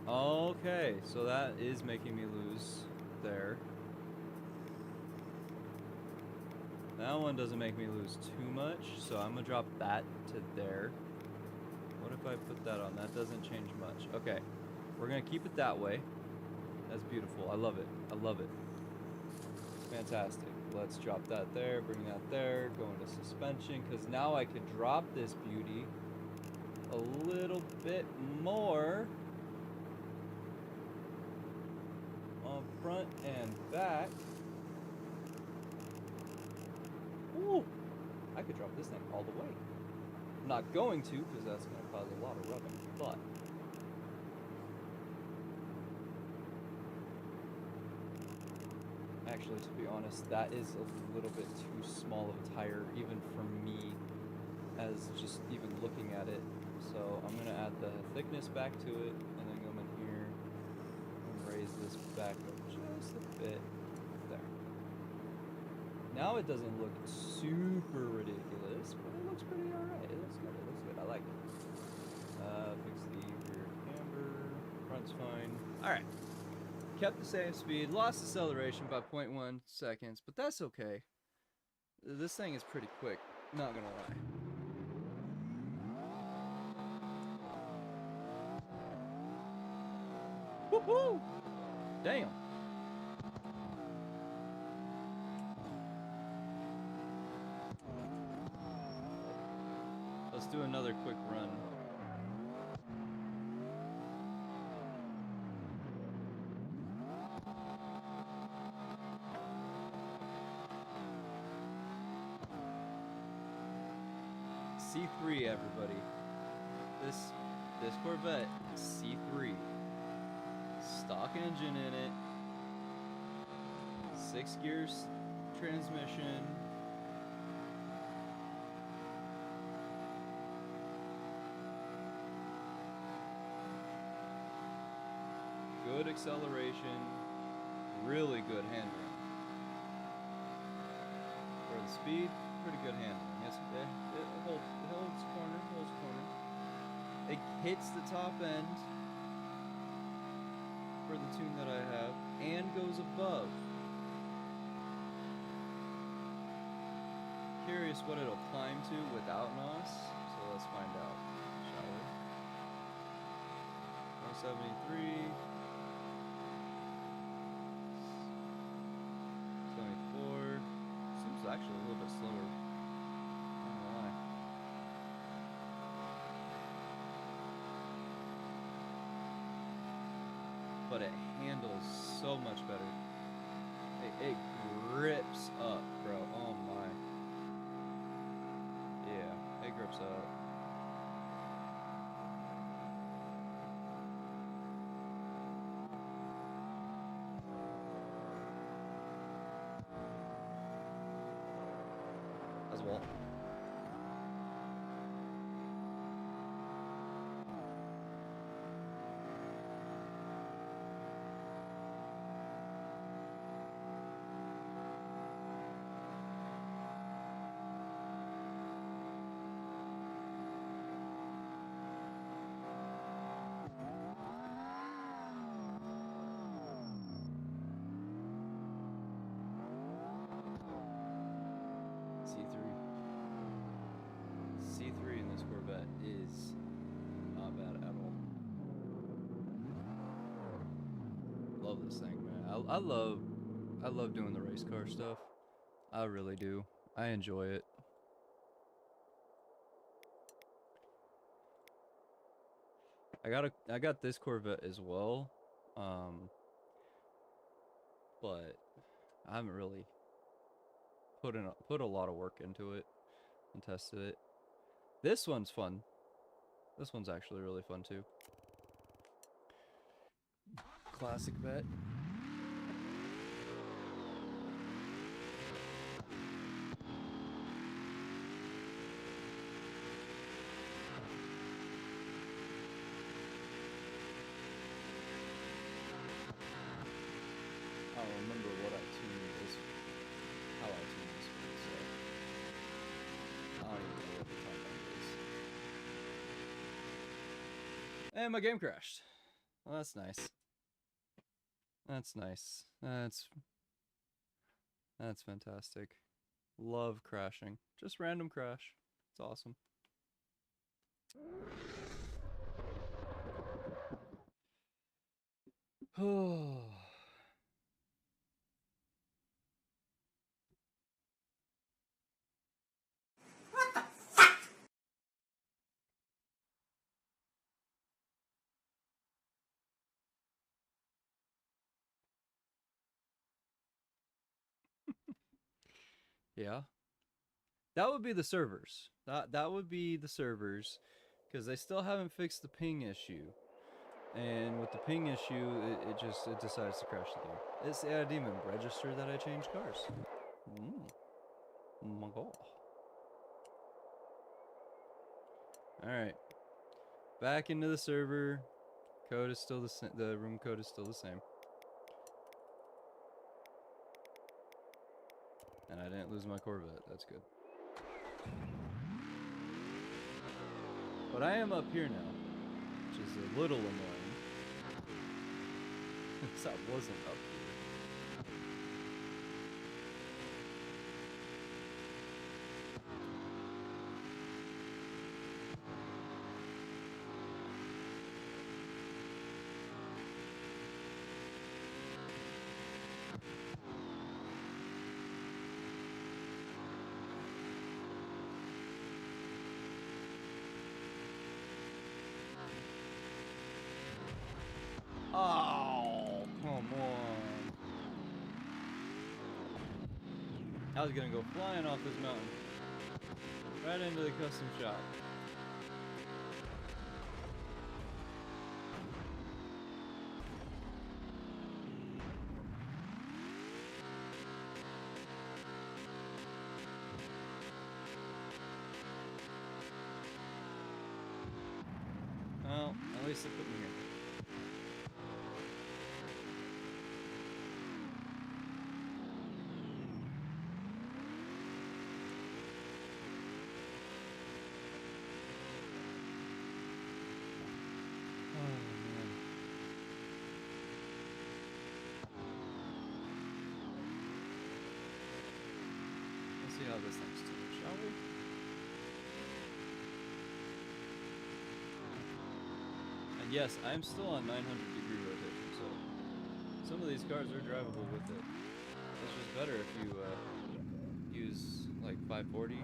Okay, so that is making me lose there. That one doesn't make me lose too much, so I'm gonna drop that to there. What if I put that on? That doesn't change much. Okay, we're gonna keep it that way. That's beautiful. I love it. I love it. Fantastic. Let's drop that there, bring that there, go into suspension, because now I could drop this beauty a little bit more on front and back. Ooh, I could drop this thing all the way. I'm not going to, because that's going to cause a lot of rubbing, but actually, to be honest, that is a little bit too small of a tire, even for me, as just even looking at it. So I'm going to add the thickness back to it, and then come in here and raise this back up just a bit. There. Now it doesn't look super ridiculous, but it looks pretty alright. It looks good. It looks good. I like it. Fix the rear camber. Front's fine. Alright. Kept the same speed. Lost acceleration by 0.1 seconds, but that's okay. This thing is pretty quick. Not gonna lie. Woohoo! Damn. Let's do another quick run. C3, everybody. This Corvette is C3. Stock engine in it. 6 gears transmission. Good acceleration, really good handling. For the speed, pretty good handling. Yes, it holds corner. It hits the top end for the tune that I have, and goes above. Curious what it'll climb to without NOS, so let's find out, shall we? 173. 74. Seems actually a little bit slower. Not gonna lie. But it handles so much better. It grips up, bro. Oh my. Yeah, it grips up. As well. C3 in this Corvette is not bad at all. Love this thing, man. I love doing the race car stuff. I really do. I enjoy it. I got this Corvette as well. But I haven't really put a lot of work into it and tested it. This one's fun. This one's actually really fun too. Classic vet. I don't remember what I tuned this, how I tuned this one, so I don't even know what the top end is. And my game crashed. Well, that's nice. That's nice. That's fantastic. Love crashing. Just random crash. It's awesome. Oh. Yeah. That would be the servers. That would be the servers, because they still haven't fixed the ping issue. And with the ping issue, it decides to crash the game. I didn't even register that I changed cars. Oh my god. Alright. Back into the server. Code is still the same. The room code is still the same. And I didn't lose my Corvette. That's good. But I am up here now, which is a little annoying. Because I wasn't up here. Oh, come on. I was gonna go flying off this mountain. Right into the custom shop. Well, at least it put me here. Oh, man. Let's see how this thing's doing, shall we? And yes, I'm still on 900-degree rotation, so some of these cars are drivable with it. It's just better if you use like 540,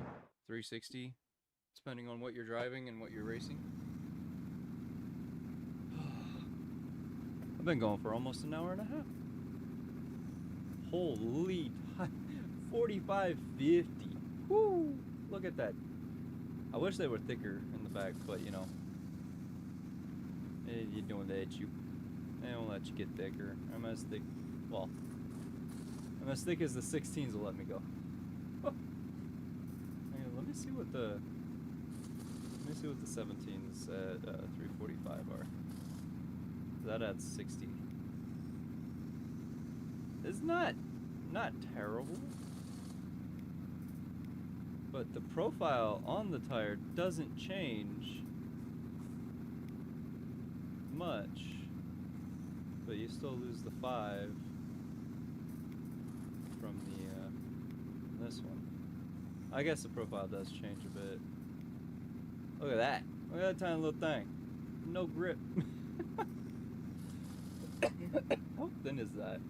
360, depending on what you're driving and what you're racing. I've been going for almost an hour and a half. Holy 4550. Woo! Look at that. I wish they were thicker in the back, but you know, you don't let you. They don't let you get thicker. I'm as thick. Well, I'm as thick as the 16s will let me go. Oh. Hey, let me see what the 17s at 345 are. That at 60. It's not terrible, but the profile on the tire doesn't change much, but you still lose the 5 from the this one. I guess the profile does change a bit. Look at that. Look at that tiny little thing. No grip. How thin is that?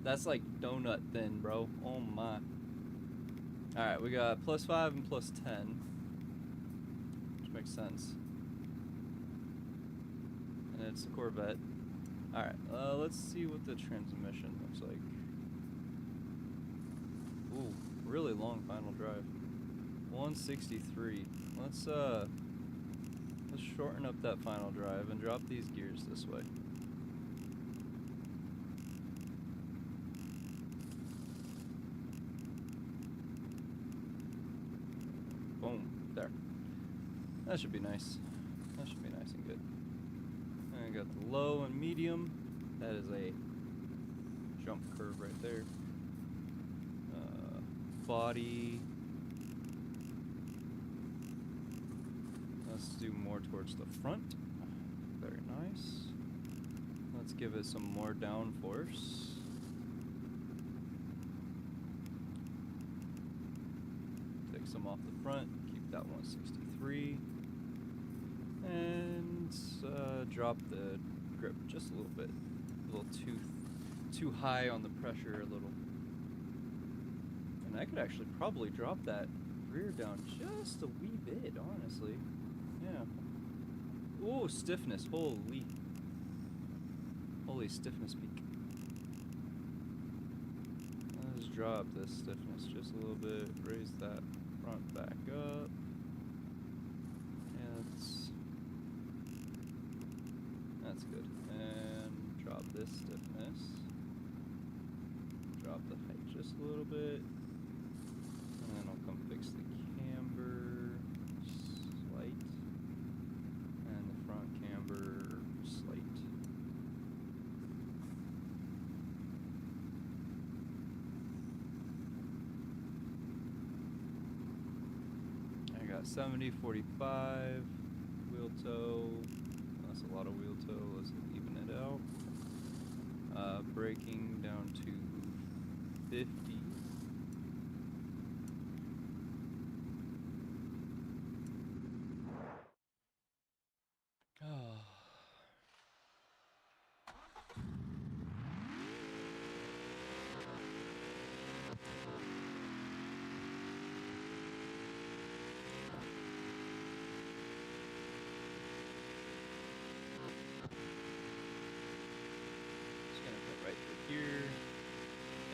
That's like donut thin, bro. Oh my. Alright, we got +5 and +10. Which makes sense. And it's a Corvette. Alright, let's see what the transmission looks like. Ooh, really long final drive. 163. Let's shorten up that final drive and drop these gears this way. Boom. There. That should be nice. That should be nice and good. And I got the low and medium. That is a jump curve right there. Body. Let's do more towards the front. Very nice. Let's give it some more downforce. Take some off the front. Keep that 163. And drop the grip just a little bit. A little too high on the pressure a little. And I could actually probably drop that rear down just a wee bit, honestly. Yeah. Ooh, stiffness. Holy stiffness peak. Let's drop this stiffness just a little bit. Raise that front back up. And that's good. And drop this stiffness. Drop the height just a little bit. And then I'll come fix the camber slight. And the front camber slight. 70, 45, wheel toe. That's a lot of wheel toe. Let's even it out. Braking down to 50. Oh. Just gonna put right through here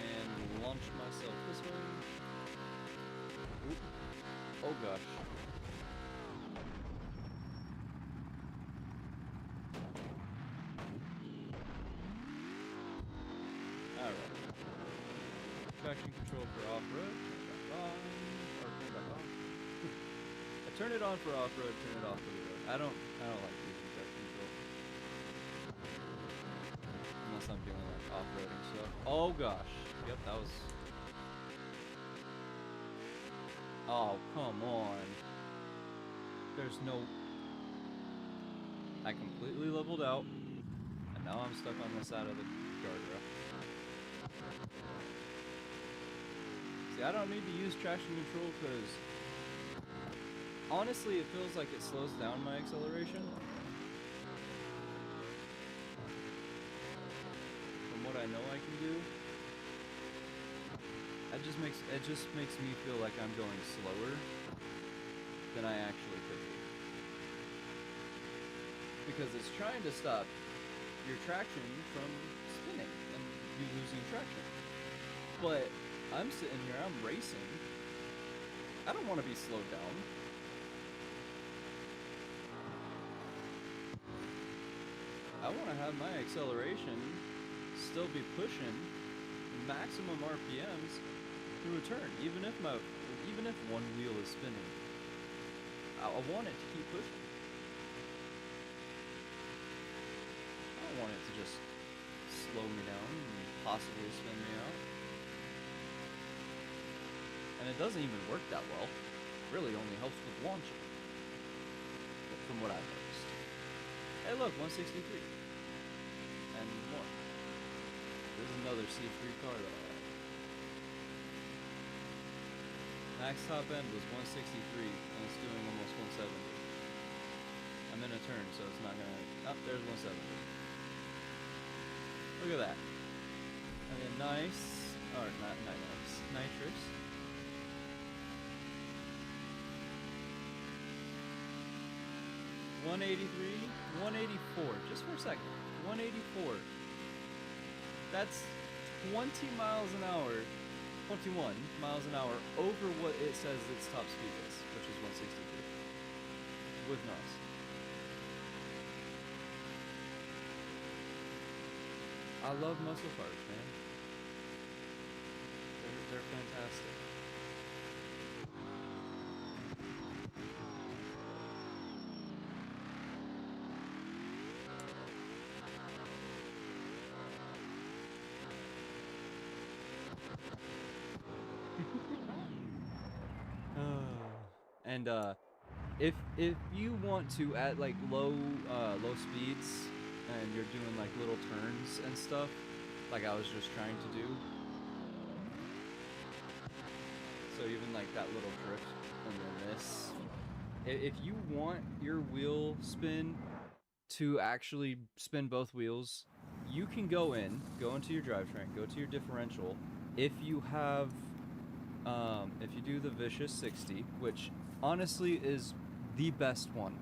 and launch myself this way. Oop. Oh gosh. Alright. Traction control for off-road. Turn it back on. Or turn it back on. I turn it on for off-road, turn it off for the road. I don't like using traction control. Unless I'm doing like off-roading stuff. Oh gosh. Yep, that was... Oh, come on. There's no... I completely leveled out. And now I'm stuck on the side of the guardrail. See, I don't need to use traction control because... Honestly, it feels like it slows down my acceleration. From what I know I can do. It just makes me feel like I'm going slower than I actually could be. Because it's trying to stop your traction from spinning and you losing traction. But I'm sitting here, I'm racing. I don't want to be slowed down. I want to have my acceleration still be pushing maximum RPMs through a turn, even if one wheel is spinning. I want it to keep pushing. I don't want it to just slow me down and possibly spin me out. And it doesn't even work that well. It really only helps with launching, from what I've noticed. Hey look, 163. And more. There's another C3 car though. Max top end was 163 and it's doing almost 170. I'm in a turn, so it's not gonna... Oh, there's 170. Look at that. And then nice... Or not nice. Nitrous. $183, 184, just for a second. 184. That's 20 miles an hour, 21 miles an hour over what it says its top speed is, which is 163. With NOS. I love muscle cars, man. They're fantastic. And if you want to at like low speeds and you're doing like little turns and stuff, like I was just trying to do, so even like that little drift and then this, if you want your wheel spin to actually spin both wheels, you can go into your drivetrain, go to your differential. If you have if you do the Vicious 60, which honestly is the best one.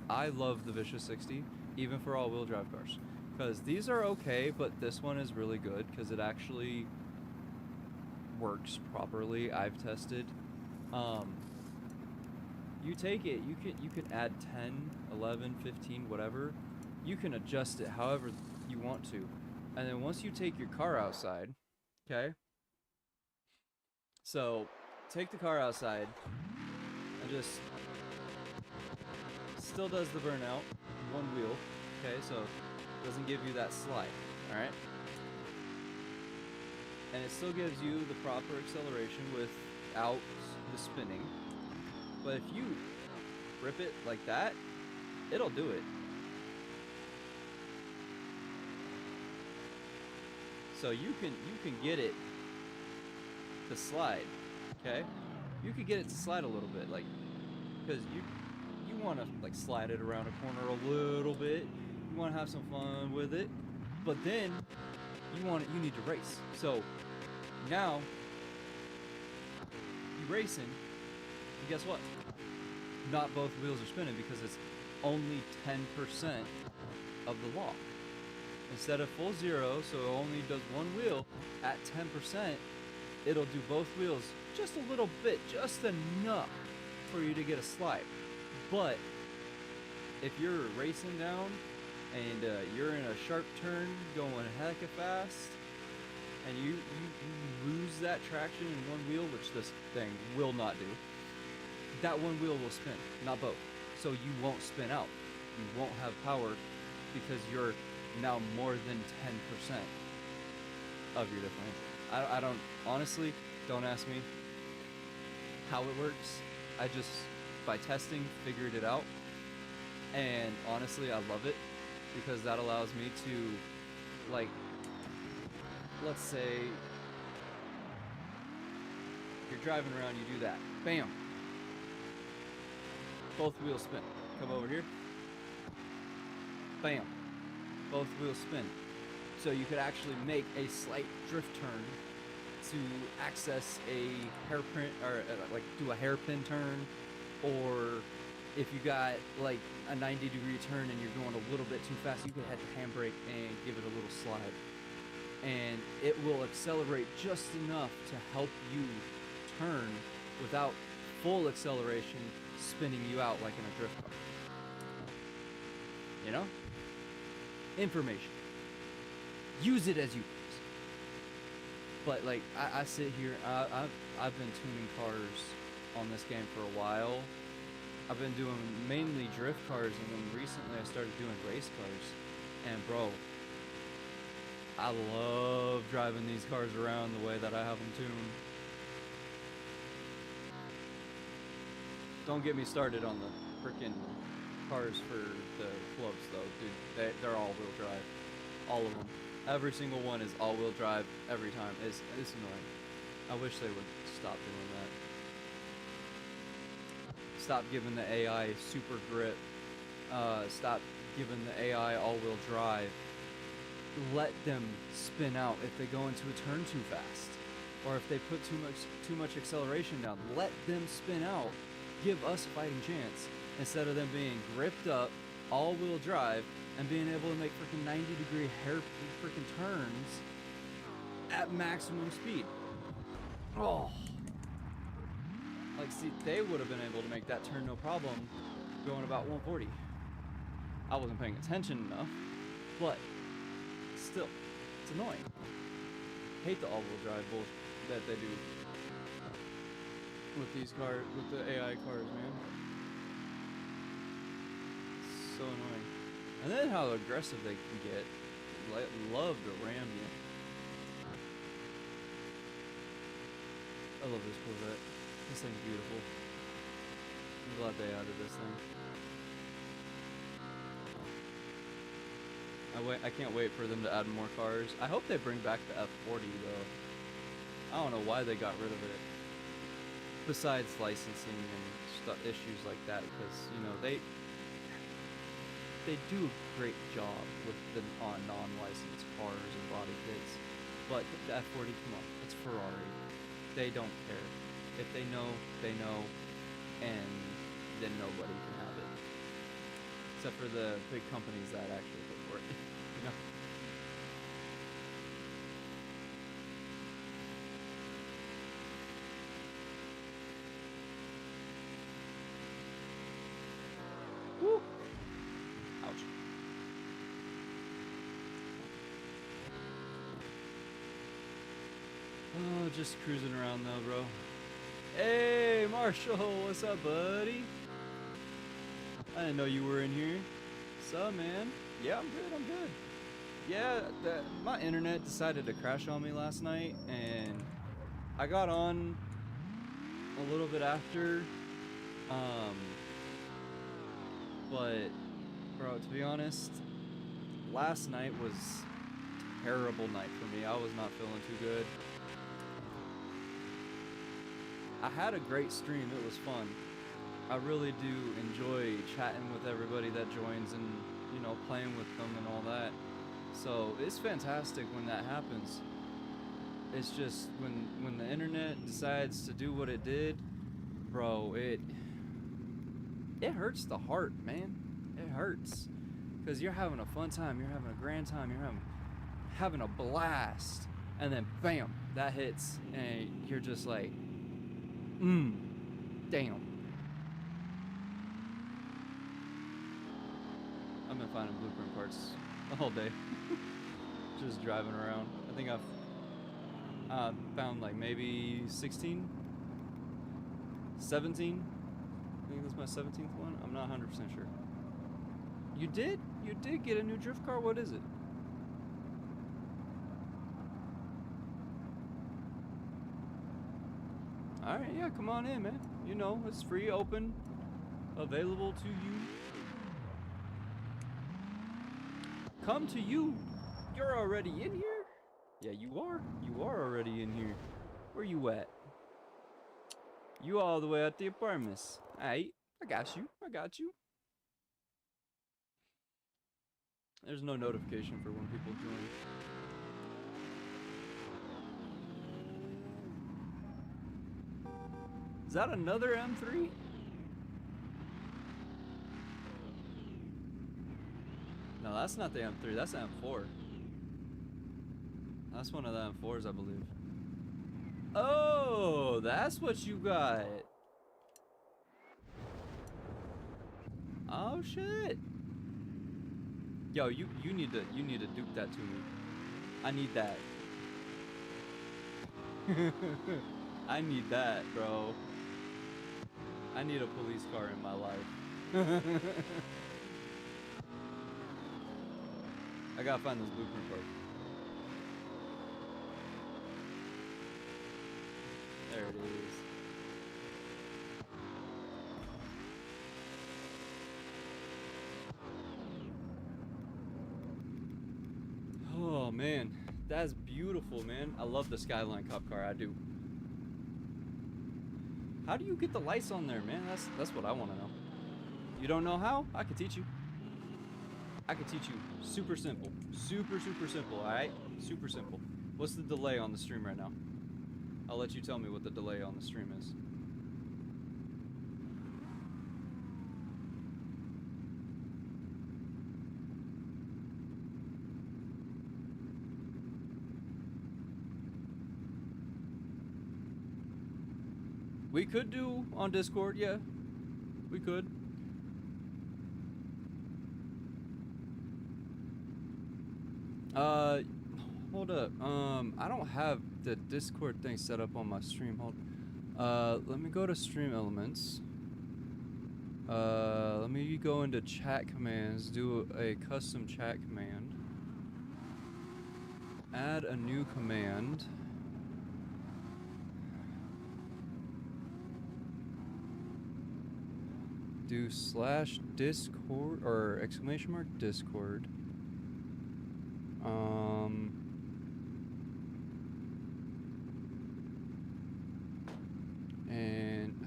I love the Vicious 60, even for all-wheel drive cars. Because these are okay, but this one is really good because it actually works properly. I've tested. You take it, you can add 10, 11, 15, whatever. You can adjust it however you want to. And then once you take your car outside, okay? So, take the car outside and just still does the burnout, one wheel, okay, so it doesn't give you that slide, alright? And it still gives you the proper acceleration without the spinning, But if you rip it like that, it'll do it. So you can get it to slide, okay? You could get it to slide a little bit, like, because you want to like slide it around a corner a little bit. You want to have some fun with it, but then you need to race. So now you racing, and guess what? Not both wheels are spinning because it's only 10% of the lock. Instead of full zero, so it only does one wheel, at 10%, it'll do both wheels just a little bit, just enough for you to get a slide. But if you're racing down and you're in a sharp turn going hecka fast, and you lose that traction in one wheel, which this thing will not do, that one wheel will spin, not both. So you won't spin out. You won't have power because you're now more than 10% of your differential. I don't, honestly, don't ask me how it works. I just, by testing, figured it out. And honestly, I love it because that allows me to, like, let's say you're driving around, you do that. Bam! Both wheels spin. Come over here. Bam! Both wheels spin. So you could actually make a slight drift turn to access a hairpin, or like do a hairpin turn, or if you got like a 90-degree turn and you're going a little bit too fast, you could hit the handbrake and give it a little slide. And it will accelerate just enough to help you turn without full acceleration spinning you out like in a drift car. You know? Information. Use it as you please. But like I sit here, I've been tuning cars on this game for a while. I've been doing mainly drift cars, and then recently I started doing race cars. And bro, I love driving these cars around the way that I have them tuned. Don't get me started on the frickin' cars for the clubs though, dude. They're all-wheel drive. All of them. Every single one is all-wheel drive every time. It's annoying. I wish they would stop doing that. Stop giving the AI super grip. Stop giving the AI all-wheel drive. Let them spin out if they go into a turn too fast, or if they put too much acceleration down. Let them spin out. Give us a fighting chance instead of them being gripped up, all-wheel drive, and being able to make freaking 90-degree hair freaking turns at maximum speed. Oh, like see, they would have been able to make that turn no problem, going about 140. I wasn't paying attention enough, but still, it's annoying. Hate the all-wheel drive bullshit that they do with these cars, with the AI cars, man. So annoying. And then how aggressive they can get. Love to ram you. I love this Corvette. This thing's beautiful. I'm glad they added this thing. I can't wait for them to add more cars. I hope they bring back the F40 though. I don't know why they got rid of it. Besides licensing and issues like that, because you know they do a great job with the non-licensed cars and body kits. But the F40, come on, it's Ferrari. They don't care. If they know, and then nobody can have it. Except for the big companies that actually pay for it. You know? Woo! Ouch. Oh, just cruising around though, bro. Hey, Marshall, what's up, buddy? I didn't know you were in here. What's up, man? Yeah, I'm good. Yeah, my internet decided to crash on me last night, and I got on a little bit after Um, but bro, to be honest, last night was a terrible night for me. I was not feeling too good. I had a great stream. It was fun. I really do enjoy chatting with everybody that joins and, you know, playing with them and all that. So it's fantastic when that happens. It's just when the internet decides to do what it did, bro, it hurts the heart, man. It hurts. Because you're having a fun time, you're having a grand time, you're having a blast. And then bam, that hits and you're just like, damn. I've been finding blueprint parts all day. Just driving around. I think I've found like maybe 16? 17? I think that's my 17th one. I'm not 100% sure. You did? You did get a new drift car? What is it? Alright, yeah, come on in, man. You know, it's free, open, available to you. Come to you. You're already in here? Yeah, you are. You are already in here. Where you at? You all the way at the apartments. Alright, I got you. I got you. There's no notification for when people join. Is that another M3? No, that's not the M3. That's the M4. That's one of the M4s, I believe. Oh, that's what you got. Oh shit. Yo, you need to dupe that to me. I need that. I need that, bro. I need a police car in my life. I gotta find this blueprint part. There it is. Oh man, that's beautiful, man. I love the Skyline cop car. I do. How do you get the lights on there, man? That's what I want to know. You don't know how? I can teach you. I can teach you. Super simple. Super simple, alright? Super simple. What's the delay on the stream right now? I'll let you tell me what the delay on the stream is. We could do on Discord, yeah. We could. Hold up. I don't have the Discord thing set up on my stream. Let me go to Stream Elements. Let me go into chat commands, do a custom chat command. Add a new command. Do /Discord or !Discord. And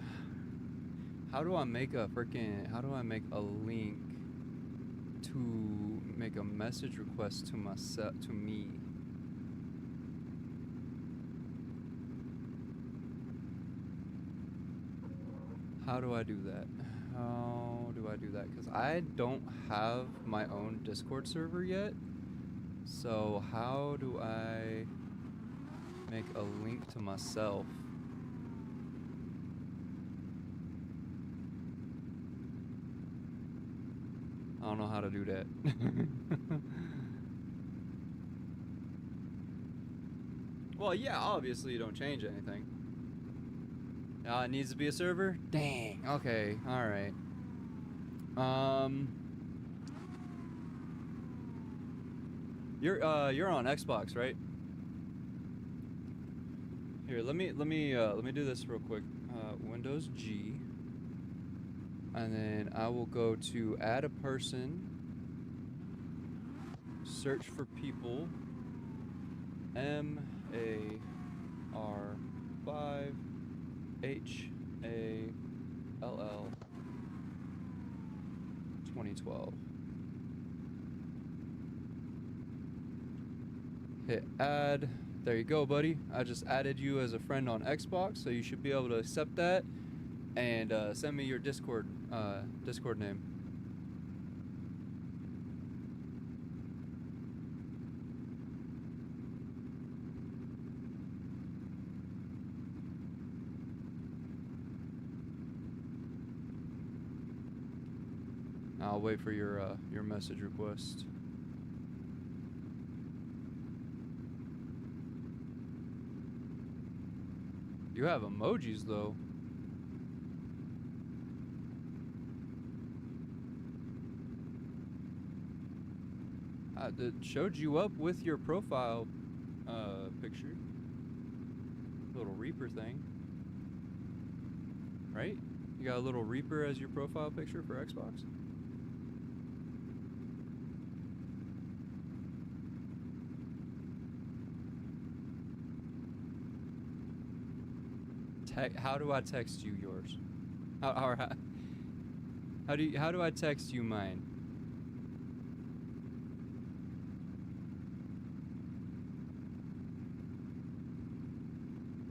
how do I make a link to make a message request to me? How do I do that? How do I do that? Because I don't have my own Discord server yet. So how do I make a link to myself? I don't know how to do that. Well, yeah, obviously you don't change anything. It needs to be a server? Dang. Okay. All right. You're on Xbox, right? Here, let me do this real quick. Windows G. And then I will go to add a person, search for people, MAR5HALL 2012. Hit add. There you go, buddy. I just added you as a friend on Xbox, so you should be able to accept that and send me your Discord name. I'll wait for your message request. You have emojis though. It showed you up with your profile picture. Little Reaper thing. Right? You got a little Reaper as your profile picture for Xbox? How do I text you yours? How do I text you mine?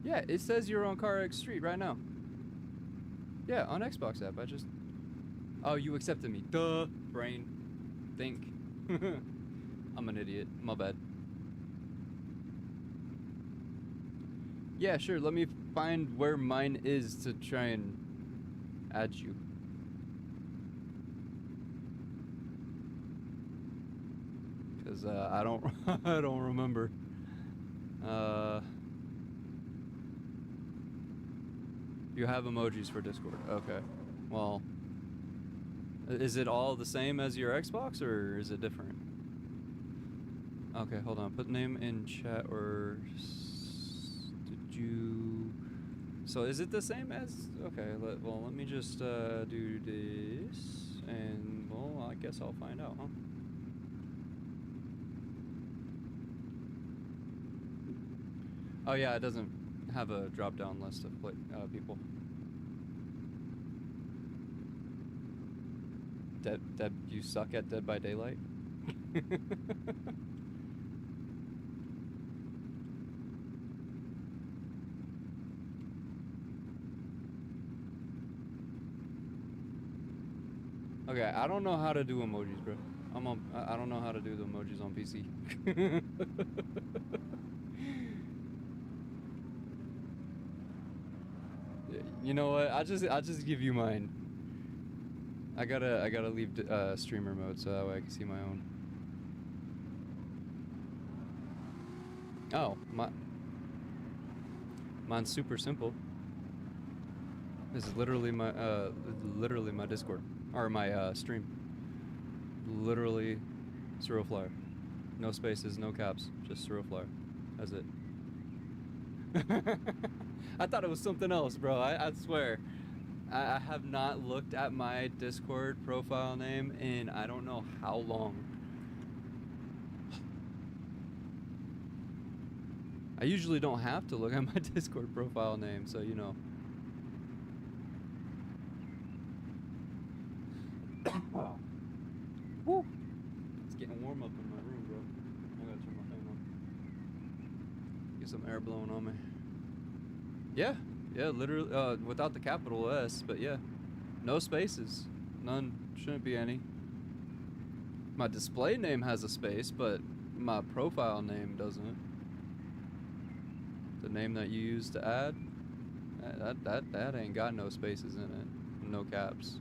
Yeah, it says you're on CarX Street right now. Yeah, on Xbox app. Oh, you accepted me. Duh. Brain. Think. I'm an idiot. My bad. Yeah, sure. Let me find where mine is to try and add you. Cause I don't I don't remember. You have emojis for Discord. Okay. Well, is it all the same as your Xbox or is it different? Okay, hold on. Put name in chat or did you? So is it the same as? Okay. Well, let me just do this, and well, I guess I'll find out, huh? Oh yeah, it doesn't have a drop-down list of people. Dead, you suck at Dead by Daylight? Okay, I don't know how to do emojis, bro. I don't know how to do the emojis on PC. You know what? I'll just give you mine. I gotta leave streamer mode so that way I can see my own. Oh, mine's super simple. This is literally my Discord or my stream. Literally, Cyril Flyer. No spaces, no caps, just Cyril Flyer. That's it. I thought it was something else, bro. I swear. I have not looked at my Discord profile name in I don't know how long. I usually don't have to look at my Discord profile name, so you know. Woo. It's getting warm up in my room, bro. I gotta turn my fan on. Get some air blowing on me. Yeah, literally, without the capital S, but yeah. No spaces. None. Shouldn't be any. My display name has a space, but my profile name doesn't. The name that you use to add, that ain't got no spaces in it. No caps.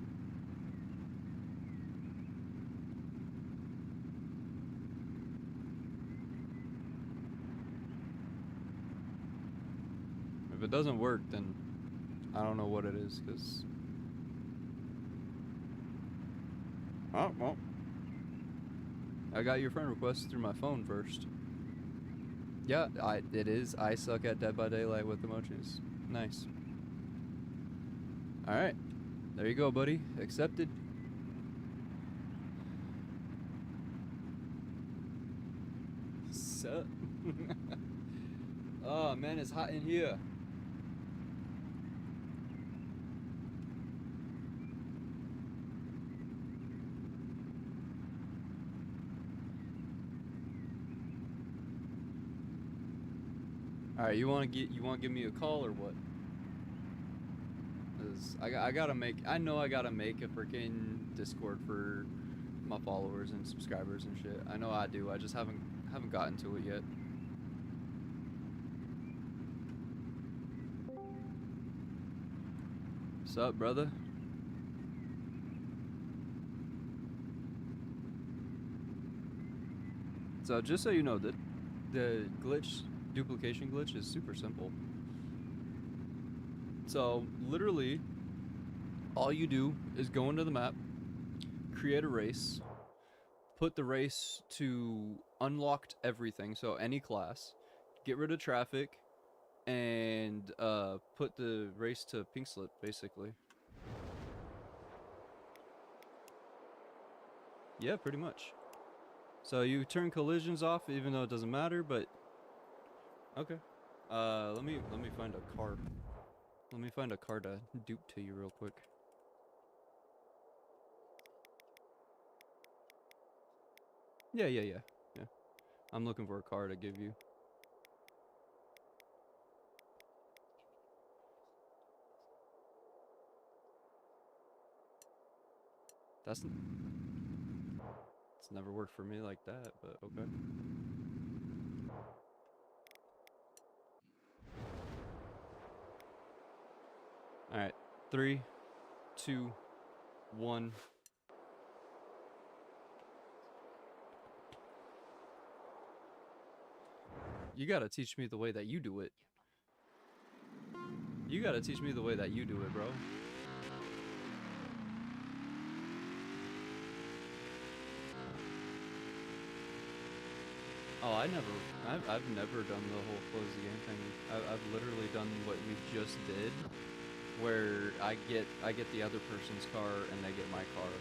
If it doesn't work, then I don't know what it is, cause oh well, I got your friend request through my phone first. Yeah, it is. I suck at Dead by Daylight with emojis. Nice. All right. There you go, buddy. Accepted. Sup? Oh man, it's hot in here. All right, you want to give me a call or what? 'Cause I gotta make. I know I gotta make a freaking Discord for my followers and subscribers and shit. I know I do. I just haven't gotten to it yet. What's up, brother? So just so you know, the glitch, duplication glitch, is super simple. So literally, all you do is go into the map, create a race, put the race to unlocked everything, so any class, get rid of traffic, and put the race to pink slip, basically. Yeah, pretty much. So you turn collisions off, even though it doesn't matter, but okay. Let me find a car. Let me find a car to dupe to you real quick. Yeah. I'm looking for a car to give you. It's never worked for me like that, but okay. All right, 3, 2, 1. You gotta teach me the way that you do it. You gotta teach me the way that you do it, bro. Oh, I've never done the whole close the game thing. I've literally done what we just did, where I get the other person's car and they get my car.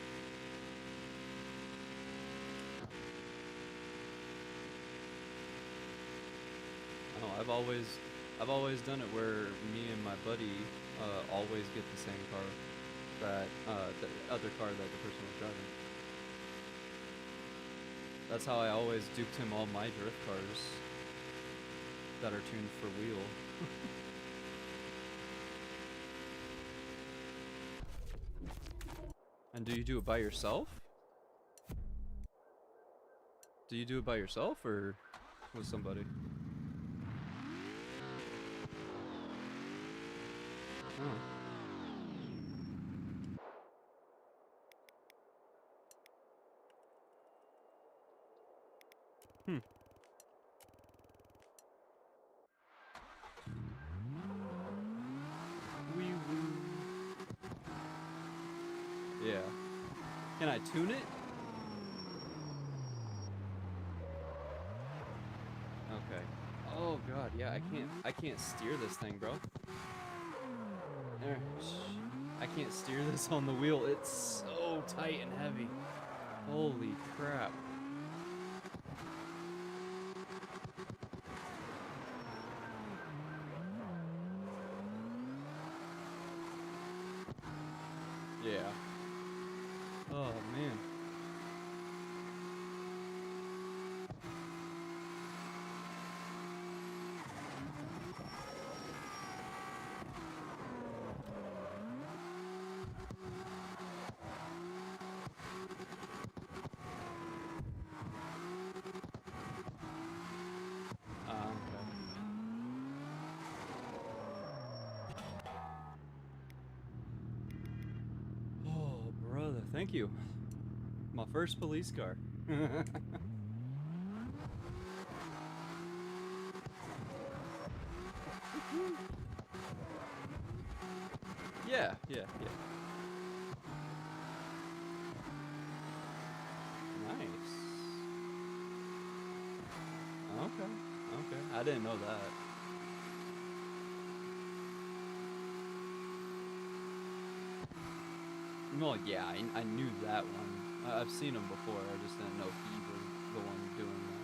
No, I've always done it where me and my buddy always get the same car that the other car that the person was driving. That's how I always duped him all my drift cars that are tuned for wheel. And do you do it by yourself? Do you do it by yourself or with somebody? Oh. Hmm. Wee woo. Yeah. Can I tune it? Okay. Oh god, yeah, I can't steer this thing, bro. There. I can't steer this on the wheel. It's so tight and heavy. Holy crap. Yeah. Oh man. Okay. Oh, brother, thank you. My first police car. Yeah. Nice. Okay. I didn't know that. Well, yeah, I knew that one. I've seen him before. I just didn't know he was the one doing that.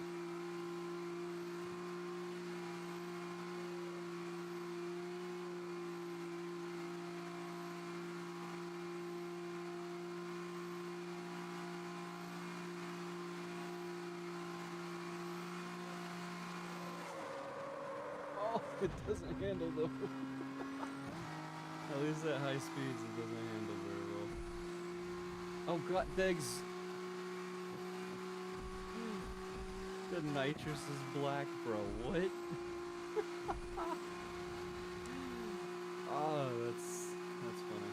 Oh, it doesn't handle though. At least at high speeds, it doesn't handle very well. Oh god, Degs! The nitrous is black, bro. What? Oh, that's funny.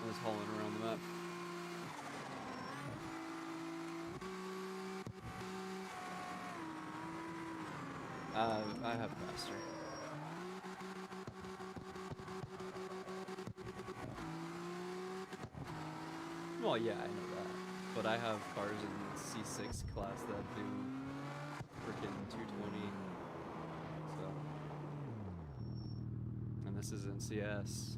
I was hauling around the map. I have faster. Well, yeah, I know that. But I have cars in C6 class that do freaking 220. So. And this is in CS.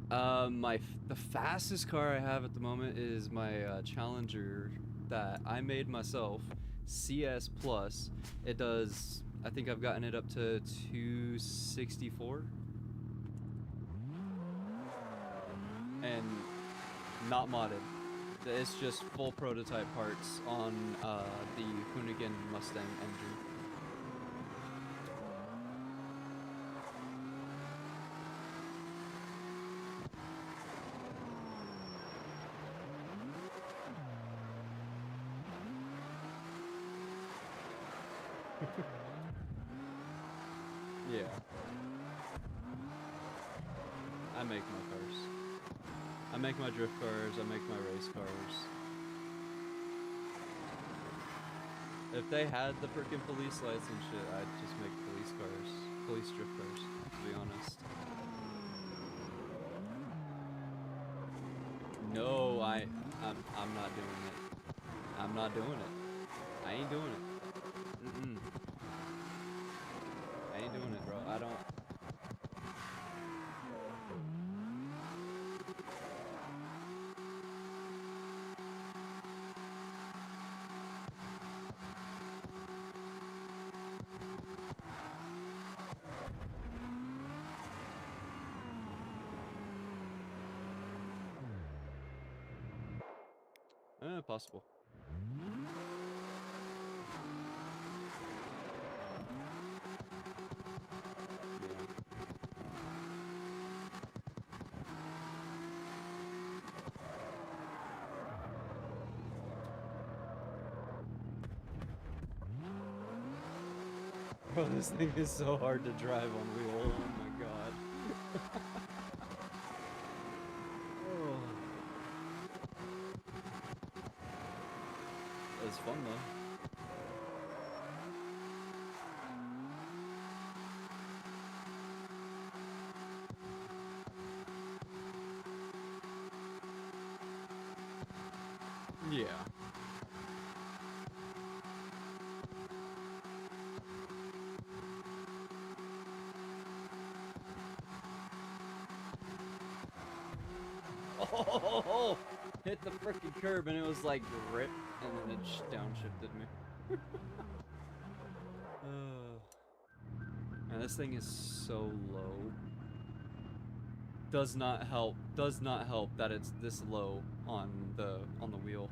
The fastest car I have at the moment is my Challenger that I made myself, CS Plus. It does, I think I've gotten it up to 264. And not modded. It's just full prototype parts on the Hoonigan Mustang engine. Yeah. I make my cars. I make my drift cars, I make my race cars. If they had the frickin' police lights and shit, I'd just make police cars. Police drift cars, to be honest. No, I'm not doing it. I'm not doing it. I ain't doing it. Mm-mm. I ain't doing it, bro. I don't. Possible. Bro, this thing is so hard to drive on wheel. Oh my god. Oh. It's fun though. Yeah. Oh, hit the frickin' curb and it was like grip, and then it downshifted me. Man, this thing is so low. Does not help that it's this low on the wheel.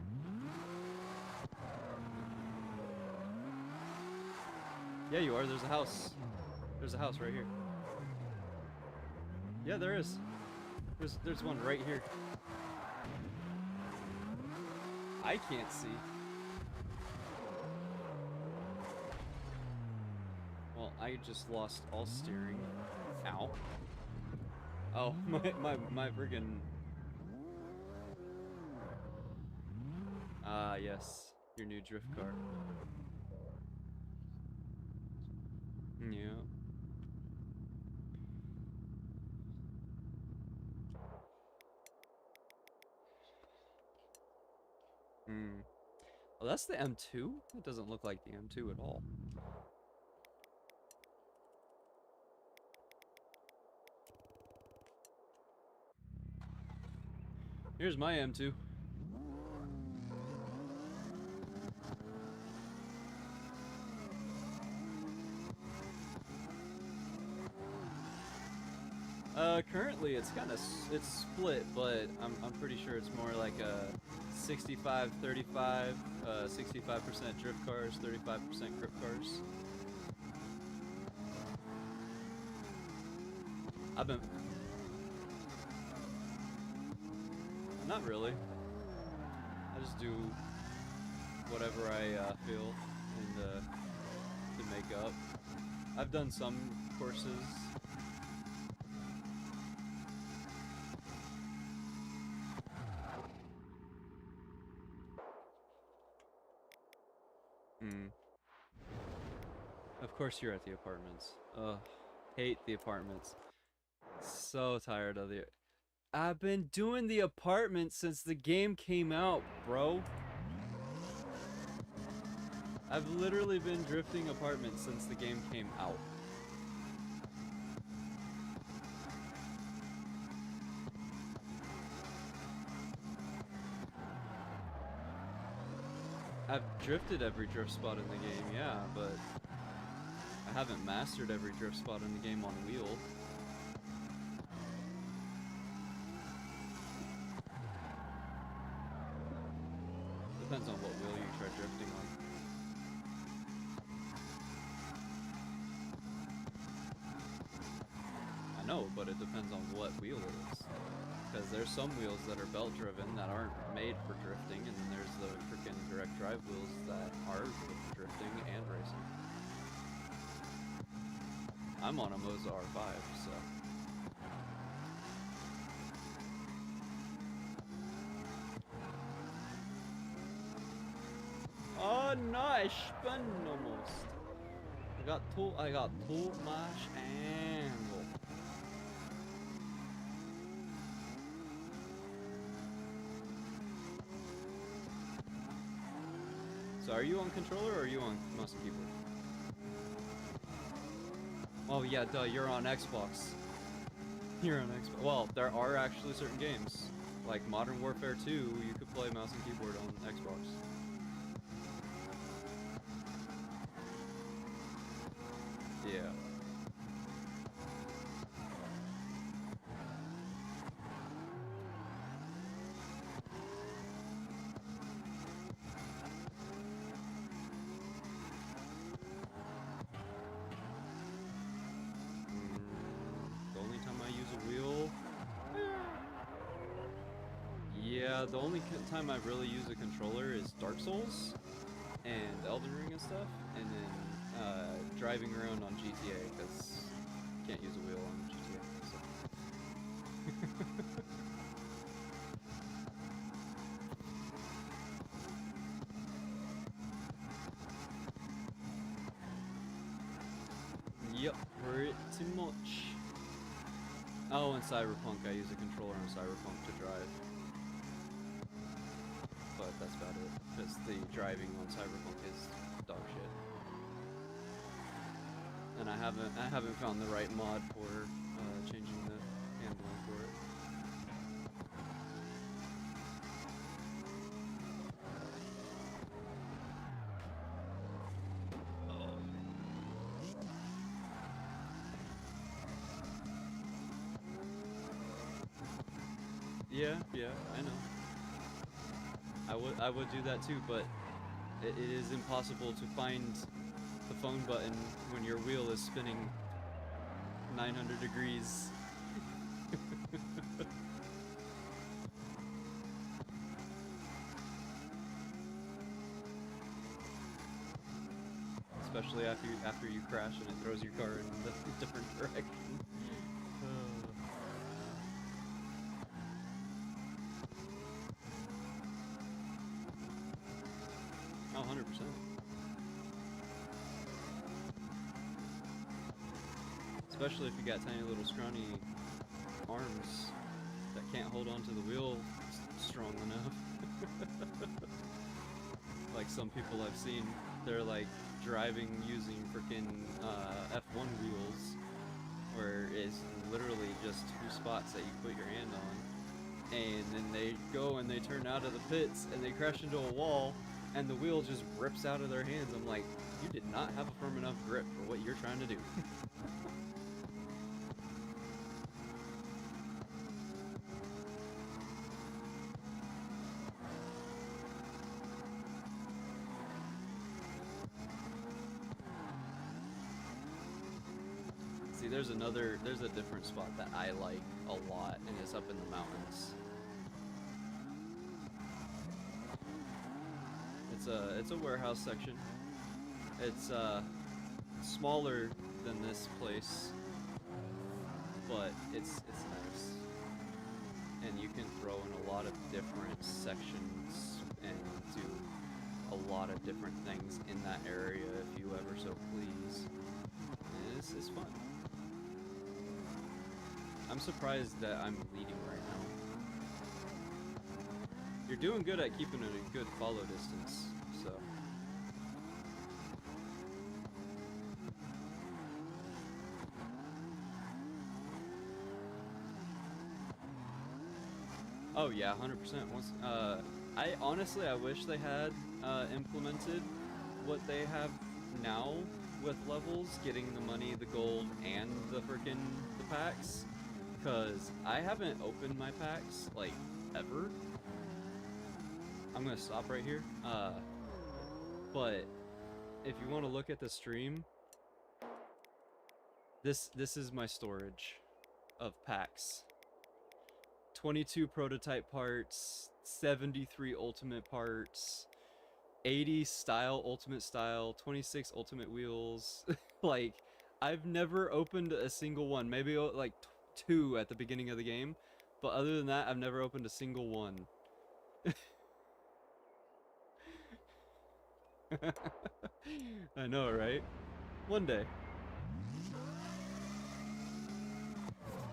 Yeah, you are. There's a house. There's a house right here. Yeah, there is. There's one right here. I can't see. Well, I just lost all steering. Ow. Oh, my friggin'. Ah, yes. Your new drift car. Yeah. Hmm. Well, that's the M2? It doesn't look like the M2 at all. Here's my M2. Currently it's kind of it's split, but I'm pretty sure it's more like a 65-35, 65% drift cars, 35% grip cars. I've been not really. I just do whatever I feel and to make up. I've done some courses. Of course you're at the apartments. Ugh, hate the apartments. So tired of the... I've been doing the apartments since the game came out, bro. I've literally been drifting apartments since the game came out. I've drifted every drift spot in the game, yeah, but I haven't mastered every drift spot in the game on wheel. Depends on what wheel you try drifting on. I know, but it depends on what wheel it is. Because there's some wheels that are belt driven that aren't made for drifting, and then there's the freaking direct drive wheels that are good for drifting and racing. I'm on a Moza R5, so. Oh no, ich bin almost. I got too much angle. So are you on controller or are you on mouse and keyboard? Oh yeah, duh, you're on Xbox. You're on Xbox. Well, there are actually certain games, like Modern Warfare 2, you could play mouse and keyboard on Xbox. Yeah. The only time I use a wheel... Yeah, the only time I really use a controller is Dark Souls and Elden Ring and stuff, and then driving around on GTA, because you can't use a wheel on GTA. So. Yep, pretty much. Oh, and Cyberpunk, I use a controller on Cyberpunk to drive. But that's about it, because the driving on Cyberpunk is dog shit. And I haven't found the right mod for changing the handling for it. Oh. Yeah, I know. I would do that too, but it is impossible to find the phone button when your wheel is spinning 900 degrees. Especially after you crash and it throws your car in a different direction. Oh, 100%. Especially if you got tiny little scrawny arms that can't hold onto the wheel strong enough. Like some people I've seen, they're like driving using freaking F1 wheels, where it's literally just two spots that you put your hand on, and then they go and they turn out of the pits and they crash into a wall and the wheel just rips out of their hands. I'm like, you did not have a firm enough grip for what you're trying to do. See, there's a different spot that I like a lot, and it's up in the mountains. It's a warehouse section. It's smaller than this place, but it's nice. And you can throw in a lot of different sections and do a lot of different things in that area if you ever so please. And this is fun. I'm surprised that I'm leading right now. You're doing good at keeping a good follow distance, so. Oh yeah, 100%. Once, I honestly, I wish they had implemented what they have now with levels, getting the money, the gold, and the packs. Because I haven't opened my packs, like, ever. I'm gonna stop right here. But if you want to look at the stream, this is my storage of packs. 22 prototype parts, 73 ultimate parts, 80 ultimate style, 26 ultimate wheels. Like, I've never opened a single one. Maybe like 2 at the beginning of the game, but other than that, I've never opened a single one. I know, right? One day.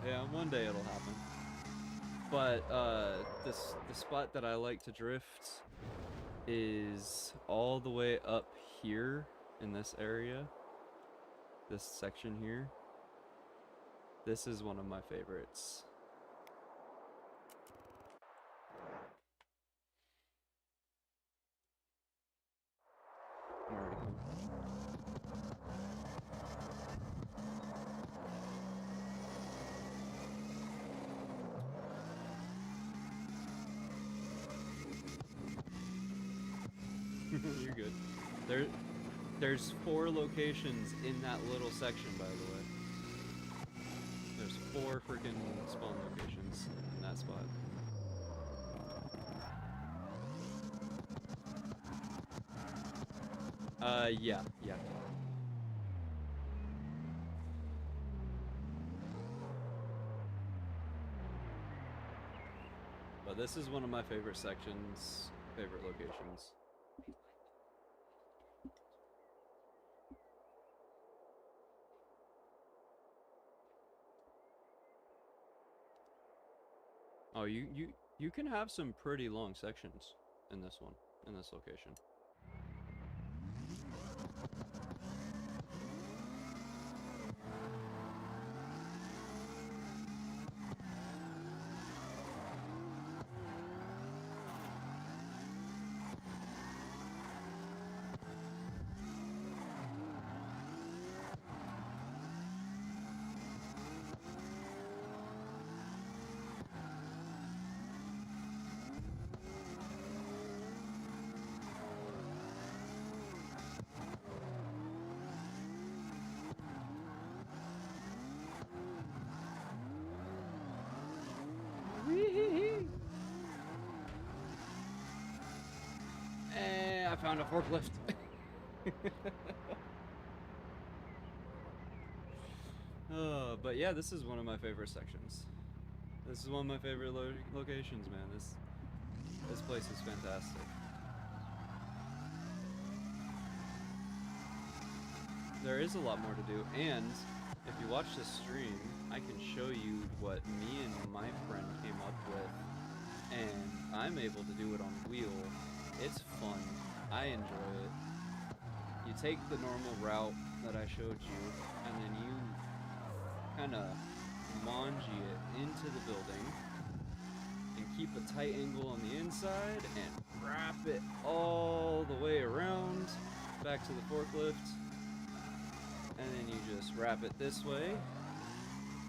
Yeah, one day it'll happen. But the spot that I like to drift is all the way up here in this area. This section here. This is one of my favorites. I'm already coming. You're good. There's 4 locations in that little section, by the way. There's 4 freaking spawn locations in that spot. Yeah. But this is one of my favorite sections, favorite locations. Oh, you can have some pretty long sections in this one, in this location. I found a forklift. But yeah, this is one of my favorite sections. This is one of my favorite locations, man. This place is fantastic. There is a lot more to do, and if you watch this stream, I can show you what me and my friend came up with, and I'm able to do it on wheel. It's fun. I enjoy it. You take the normal route that I showed you, and then you kind of manji it into the building and keep a tight angle on the inside and wrap it all the way around back to the forklift. And then you just wrap it this way,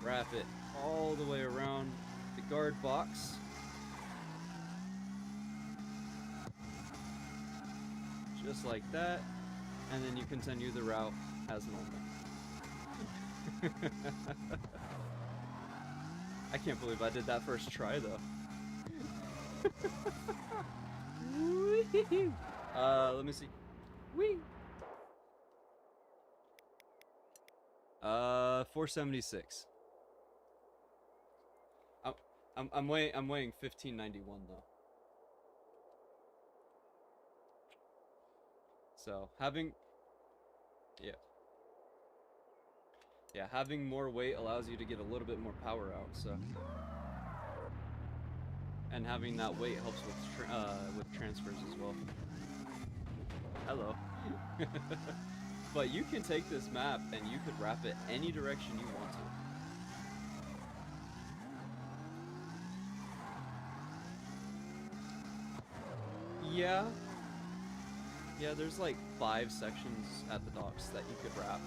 wrap it all the way around the guard box. Just like that. And then you continue the route as normal. I can't believe I did that first try though. Let me see. Whee! 476. I'm weighing 1591 though. So having having more weight allows you to get a little bit more power out. So, and having that weight helps with transfers as well. Hello. But you can take this map and you could wrap it any direction you want to. Yeah, there's like 5 sections at the docks that you could wrap.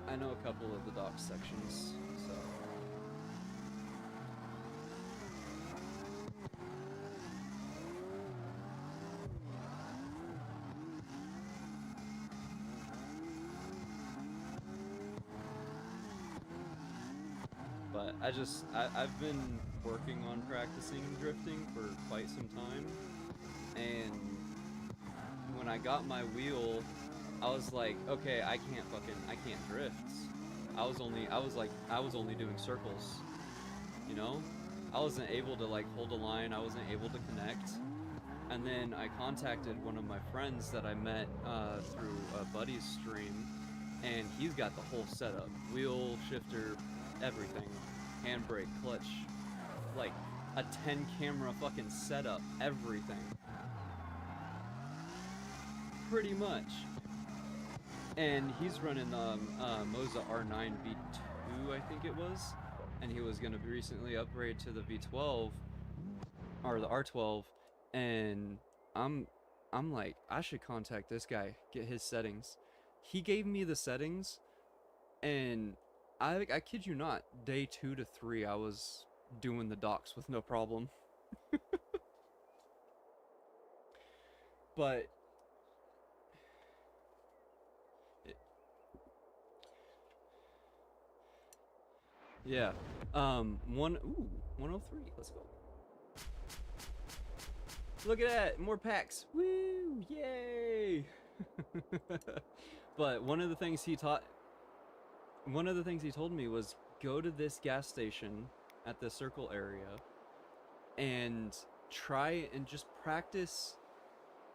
I know a couple of the dock sections, so. But I've been working on practicing drifting for quite some time, and when I got my wheel, I was like, okay, I can't drift. I was only doing circles, you know? I wasn't able to like hold a line, I wasn't able to connect. And then I contacted one of my friends that I met through a buddy's stream, and he's got the whole setup. Wheel, shifter, everything. Handbrake, clutch, like a 10 camera fucking setup, everything. Pretty much. And he's running the Moza R9 V2, I think it was, and he was going to recently upgrade to the V12 or the R12, and I'm like, I should contact this guy, get his settings. He gave me the settings, and I kid you not, day 2 to 3 I was doing the docks with no problem. But yeah, 103. Let's go. Look at that, more packs. Woo! Yay! But one of the things he told me was go to this gas station at the circle area and try and just practice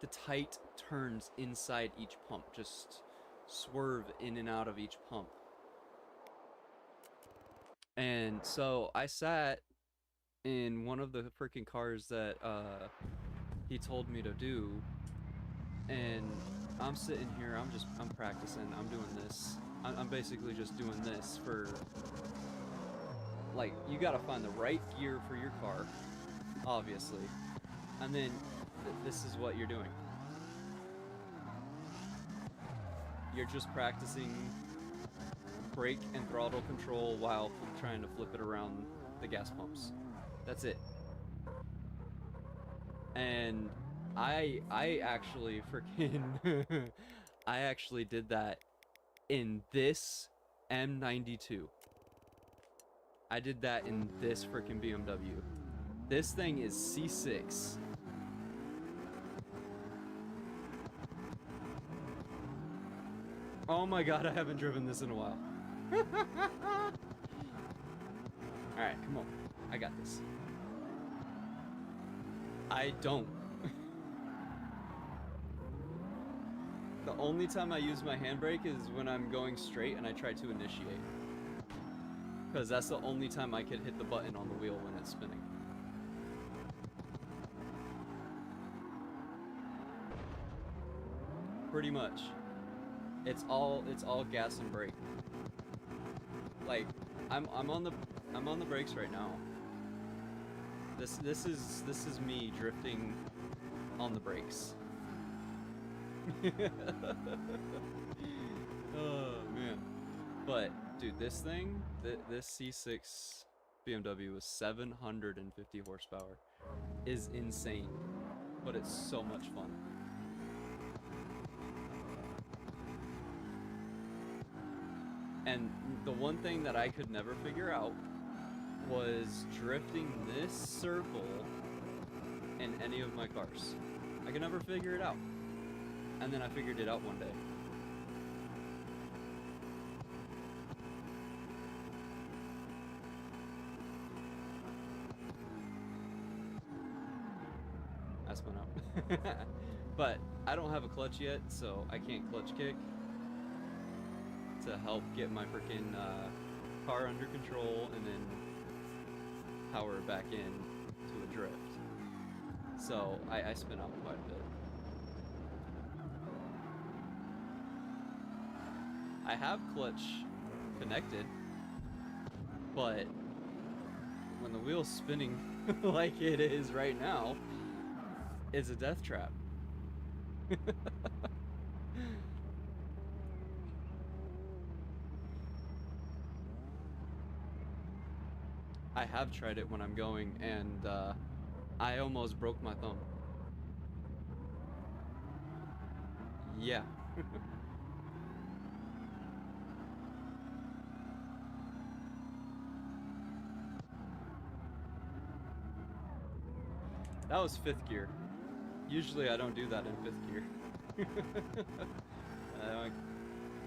the tight turns inside each pump. Just swerve in and out of each pump. And so I sat in one of the freaking cars that he told me to do, and I'm sitting here, I'm practicing, I'm doing this. I'm basically just doing this for, like, you gotta find the right gear for your car, obviously, and then this is what you're doing. You're just practicing brake and throttle control while trying to flip it around the gas pumps. That's it. And I actually freaking I actually did that in this M92. I did that in this freaking BMW. This thing is C6. Oh my god, I haven't driven this in a while. Alright, come on. I got this. I don't. The only time I use my handbrake is when I'm going straight and I try to initiate. Because that's the only time I could hit the button on the wheel when it's spinning. Pretty much. It's all gas and brake. Like, I'm on the brakes right now. This is me drifting on the brakes. Oh man. But dude, this thing, this C6 BMW with 750 horsepower is insane. But it's so much fun. And the one thing that I could never figure out was drifting this circle in any of my cars. I could never figure it out. And then I figured it out one day. I spun out. But I don't have a clutch yet, so I can't clutch kick to help get my freaking car under control and then power it back in to a drift. So I spin out quite a bit. I have clutch connected, but when the wheel's spinning like it is right now, it's a death trap. I have tried it when I'm going, and I almost broke my thumb. Yeah. That was 5th gear. Usually I don't do that in 5th gear.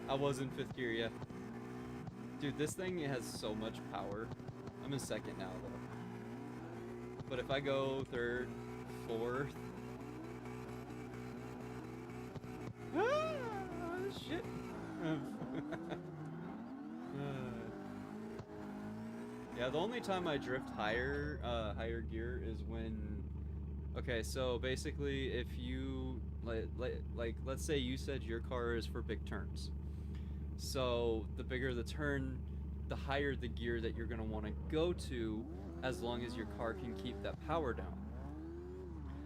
I was in 5th gear, yeah. Dude, this thing has so much power. I'm in 2nd now, though. But if I go 3rd, 4th... Ah, shit. Yeah, the only time I drift higher gear is when... Okay, so basically, if you... Like, let's say you said your car is for big turns. So, the bigger the turn, the higher the gear that you're going to want to go to, as long as your car can keep that power down.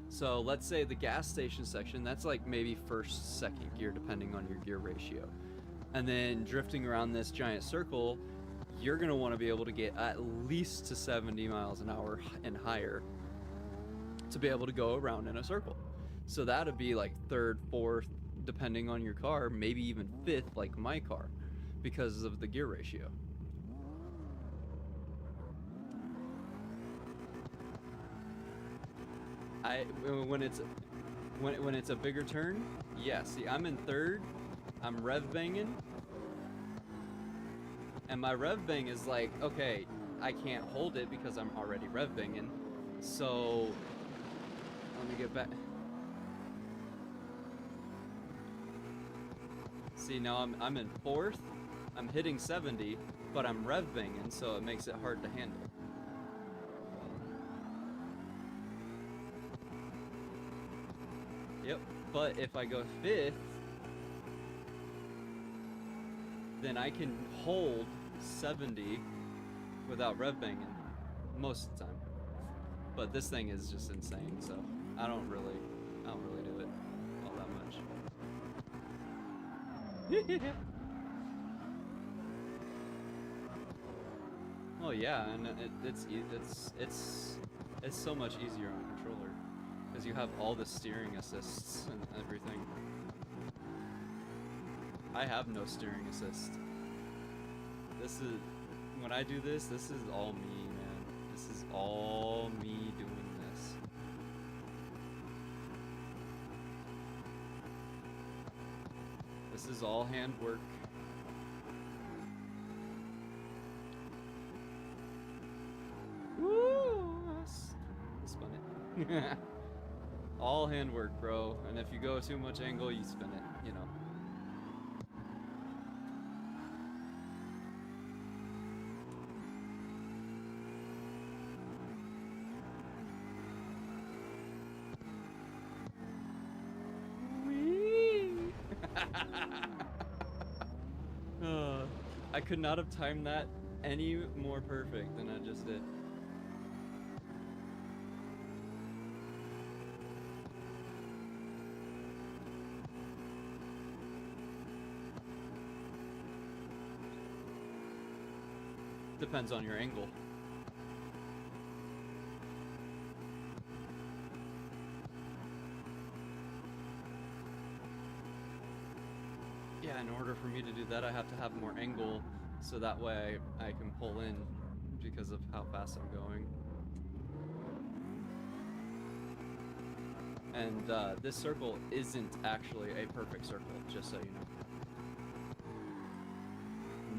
So let's say the gas station section, that's like maybe 1st, 2nd gear, depending on your gear ratio. And then drifting around this giant circle, you're going to want to be able to get at least to 70 miles an hour and higher to be able to go around in a circle. So that'd be like 3rd, 4th, depending on your car, maybe even 5th like my car, because of the gear ratio. When it's a bigger turn, yeah. See, I'm in 3rd. I'm rev banging, and my rev bang is like, okay, I can't hold it because I'm already rev banging. So let me get back. See, now I'm in 4th. I'm hitting 70, but I'm rev banging, so it makes it hard to handle. Yep, but if I go 5th, then I can hold 70 without rev banging most of the time. But this thing is just insane, so I don't really do it all that much. Well, yeah, and it's so much easier on a controller. Because you have all the steering assists and everything. I have no steering assist. When I do this is all me, man. This is all me doing this. This is all handwork. Woo! I spun it. All handwork, bro. And if you go too much angle, you spin it, you know. I could not have timed that any more perfect than I just did. Depends on your angle. Yeah, in order for me to do that, I have to have more angle, so that way I can pull in because of how fast I'm going. And this circle isn't actually a perfect circle, just so you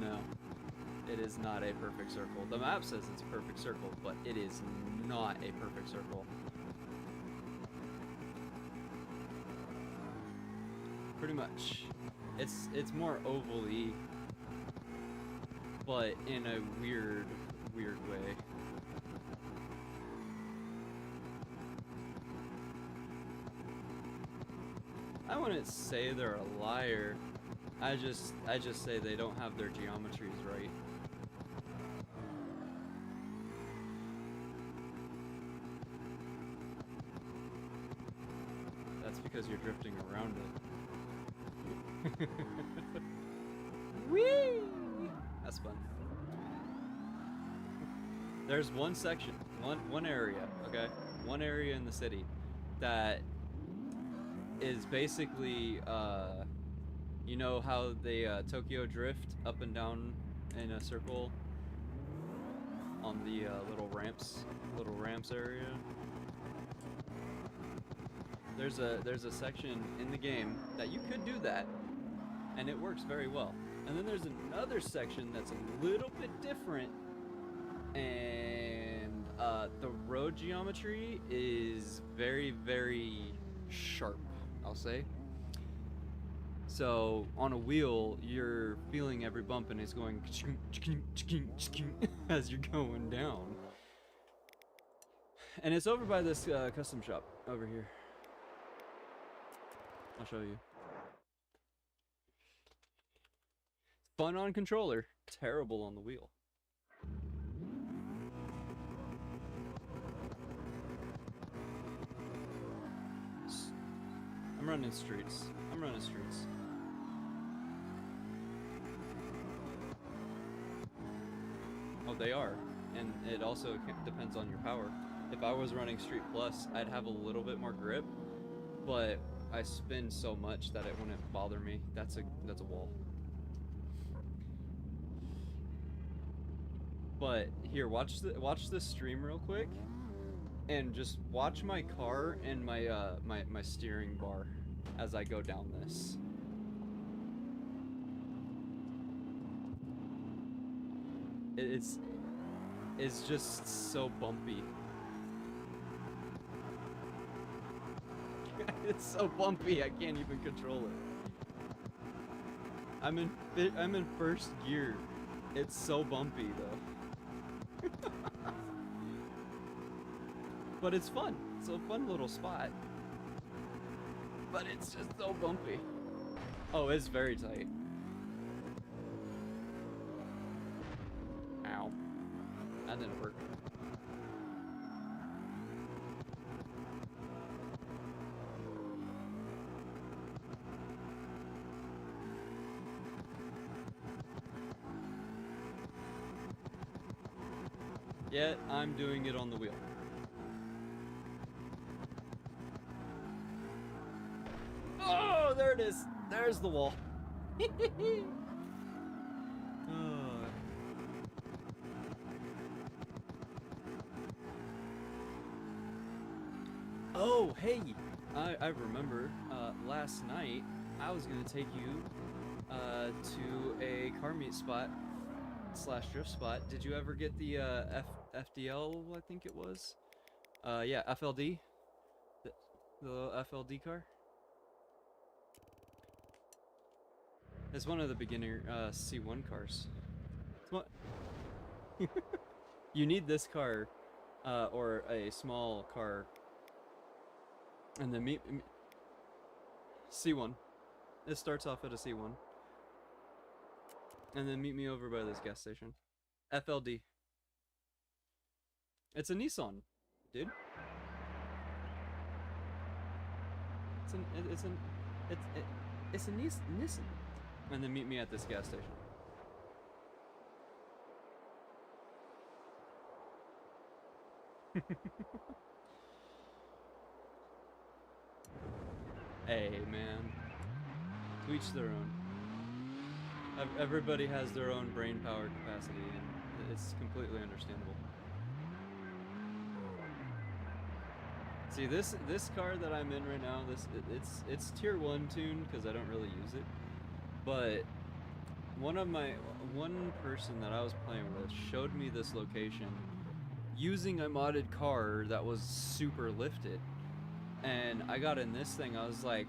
know. No, it is not a perfect circle. The map says it's a perfect circle, but it is not a perfect circle. Pretty much. It's more oval-y, but in a weird way. I wouldn't say they're a liar. I just say they don't have their geometries right. That's because you're drifting around it. Whee! That's fun. There's one section, one area, okay? One area in the city that is basically, you know how they Tokyo drift up and down in a circle on the little ramps area? There's a section in the game that you could do that, and it works very well. And then there's another section that's a little bit different, and the road geometry is very sharp, I'll say. So on a wheel, you're feeling every bump, and it's going as you're going down. And it's over by this custom shop over here. I'll show you. Fun on controller, terrible on the wheel. I'm running streets. Oh, they are. And it also depends on your power. If I was running Street Plus, I'd have a little bit more grip, but I spin so much that it wouldn't bother me. That's a wall. But here, watch this stream real quick, and just watch my car and my my steering bar as I go down this. It's just so bumpy. It's so bumpy, I can't even control it. I'm in first gear. It's so bumpy though. But it's fun. It's a fun little spot. But it's just so bumpy. Oh, it's very tight. Ow. That didn't work. Yet I'm doing it on the wheel. Oh, there it is. There's the wall. Oh, hey, I remember last night I was gonna take you to a car meet spot / drift spot. Did you ever get the FDL, I think it was? Yeah, FLD. The FLD car. It's one of the beginner C1 cars. What? You need this car or a small car, and then C1. It starts off at a C1, and then meet me over by this gas station. FLD. It's a Nissan, dude. It's a Nissan. And then meet me at this gas station. Hey, man. To each their own. Everybody has their own brain power capacity, and it's completely understandable. See, this car that I'm in right now, it's tier 1 tuned because I don't really use it. But one person that I was playing with showed me this location using a modded car that was super lifted. And I got in this thing, I was like,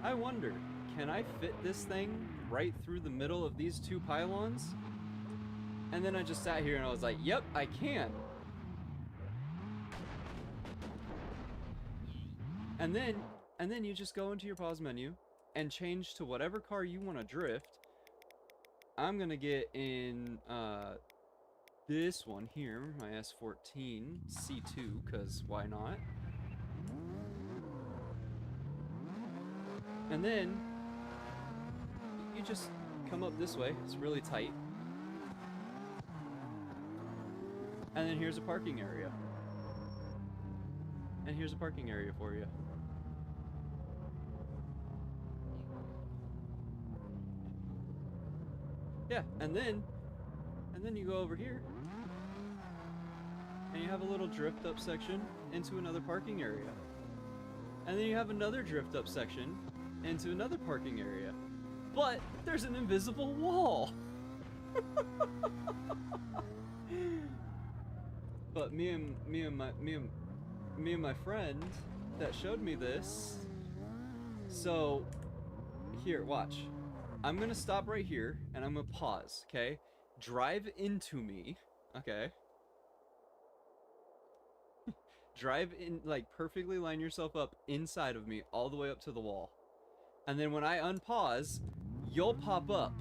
I wonder, can I fit this thing right through the middle of these two pylons? And then I just sat here and I was like, yep, I can. And then you just go into your pause menu and change to whatever car you want to drift. I'm gonna get in this one here, my S14 C2, cause why not? And then you just come up this way. It's really tight. And then here's a parking area. And here's a parking area for you. Yeah, and then you go over here and you have a little drift up section into another parking area. And then you have another drift up section into another parking area. But there's an invisible wall. But me and my friend that showed me this. So here, watch. I'm gonna stop right here and I'm gonna pause, okay? Drive into me, okay? Drive in, like, perfectly line yourself up inside of me all the way up to the wall. And then when I unpause, you'll pop up.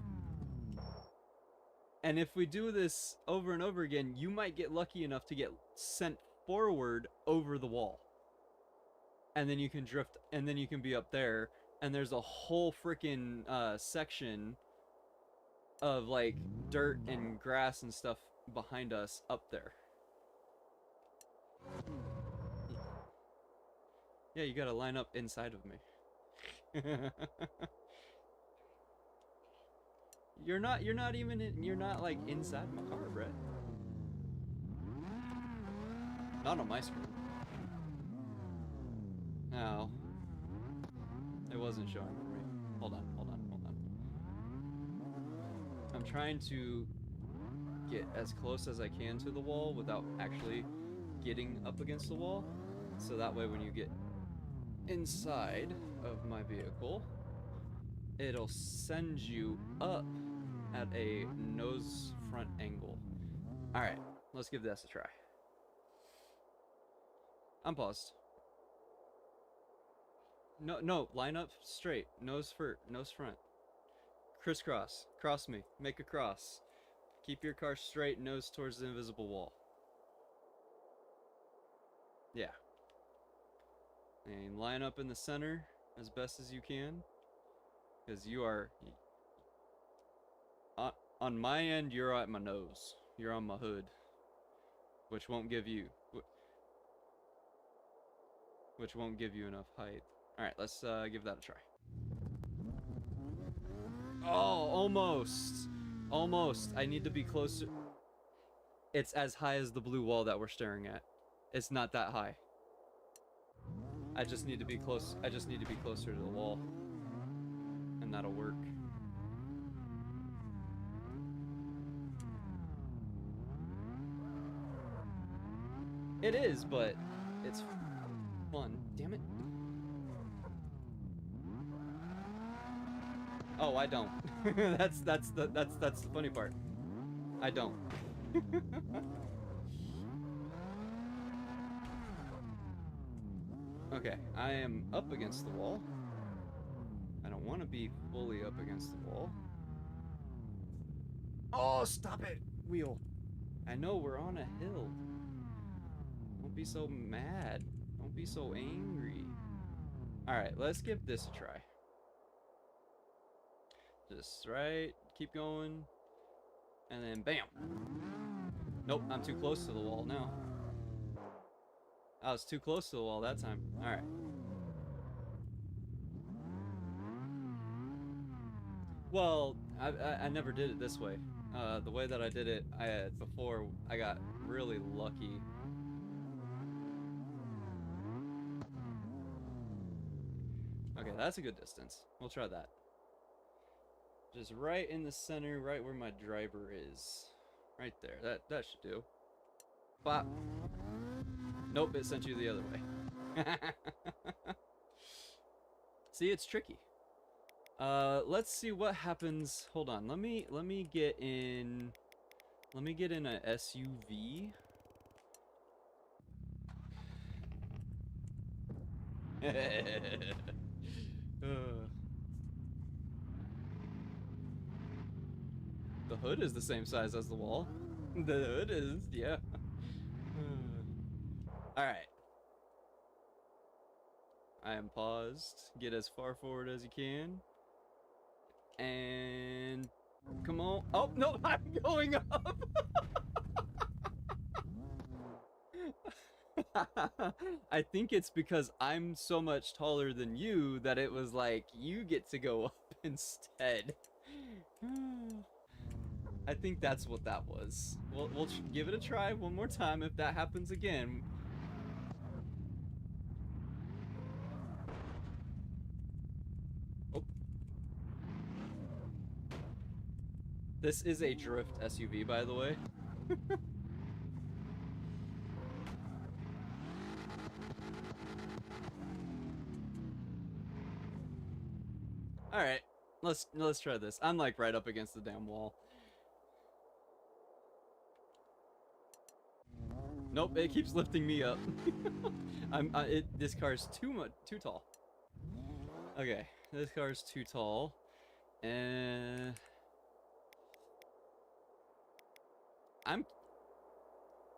And if we do this over and over again, you might get lucky enough to get sent forward over the wall. And then you can drift, and then you can be up there, and there's a whole freaking section of, like, dirt and grass and stuff behind us up there. Yeah, you gotta line up inside of me. You're not like inside my car, Brett. Not on my screen. No. It wasn't showing for me. Hold on. I'm trying to get as close as I can to the wall without actually getting up against the wall. So that way when you get inside of my vehicle, it'll send you up at a nose front angle. Alright, let's give this a try. I'm paused. No, line up straight. Nose front. Crisscross. Cross me. Make a cross. Keep your car straight, nose towards the invisible wall. Yeah. And line up in the center as best as you can. Because you are... on my end, you're at my nose. You're on my hood. Which won't give you... which won't give you enough height. Alright, let's give that a try. Oh, almost. Almost. I need to be closer. It's as high as the blue wall that we're staring at. It's not that high. I just need to be close. I just need to be closer to the wall. And that'll work. It is, but it's fun. Damn it. Oh, I don't. that's the funny part. I don't. Okay, I am up against the wall. I don't want to be fully up against the wall. Oh, stop it! wheel. I know we're on a hill. Don't be so mad. Don't be so angry. Alright, let's give this a try. Just right, keep going. And then bam. Nope, I'm too close to the wall now. I was too close to the wall that time. Alright. Well, I never did it this way. The way that I did it before, I got really lucky. Okay, that's a good distance. We'll try that. Just right in the center, right where my driver is. Right there. That should do. Bop. Nope, it sent you the other way. See, it's tricky. Let's see what happens. Hold on. Let me get in. Let me get in a SUV. The hood is the same size as the wall. The hood is, yeah. Alright. I am paused. Get as far forward as you can. And come on. Oh, no, I'm going up. I think it's because I'm so much taller than you that it was like you get to go up instead. I think that's what that was. We'll give it a try one more time if that happens again. Oh. This is a drift SUV, by the way. All right, let's try this. I'm like right up against the damn wall. Nope, it keeps lifting me up. This car's too tall. Okay, this car's too tall, and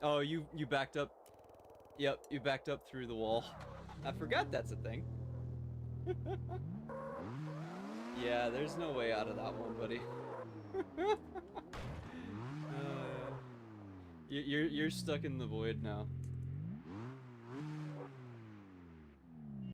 Oh, you backed up. Yep, you backed up through the wall. I forgot that's a thing. Yeah, there's no way out of that one, buddy. You're stuck in the void now.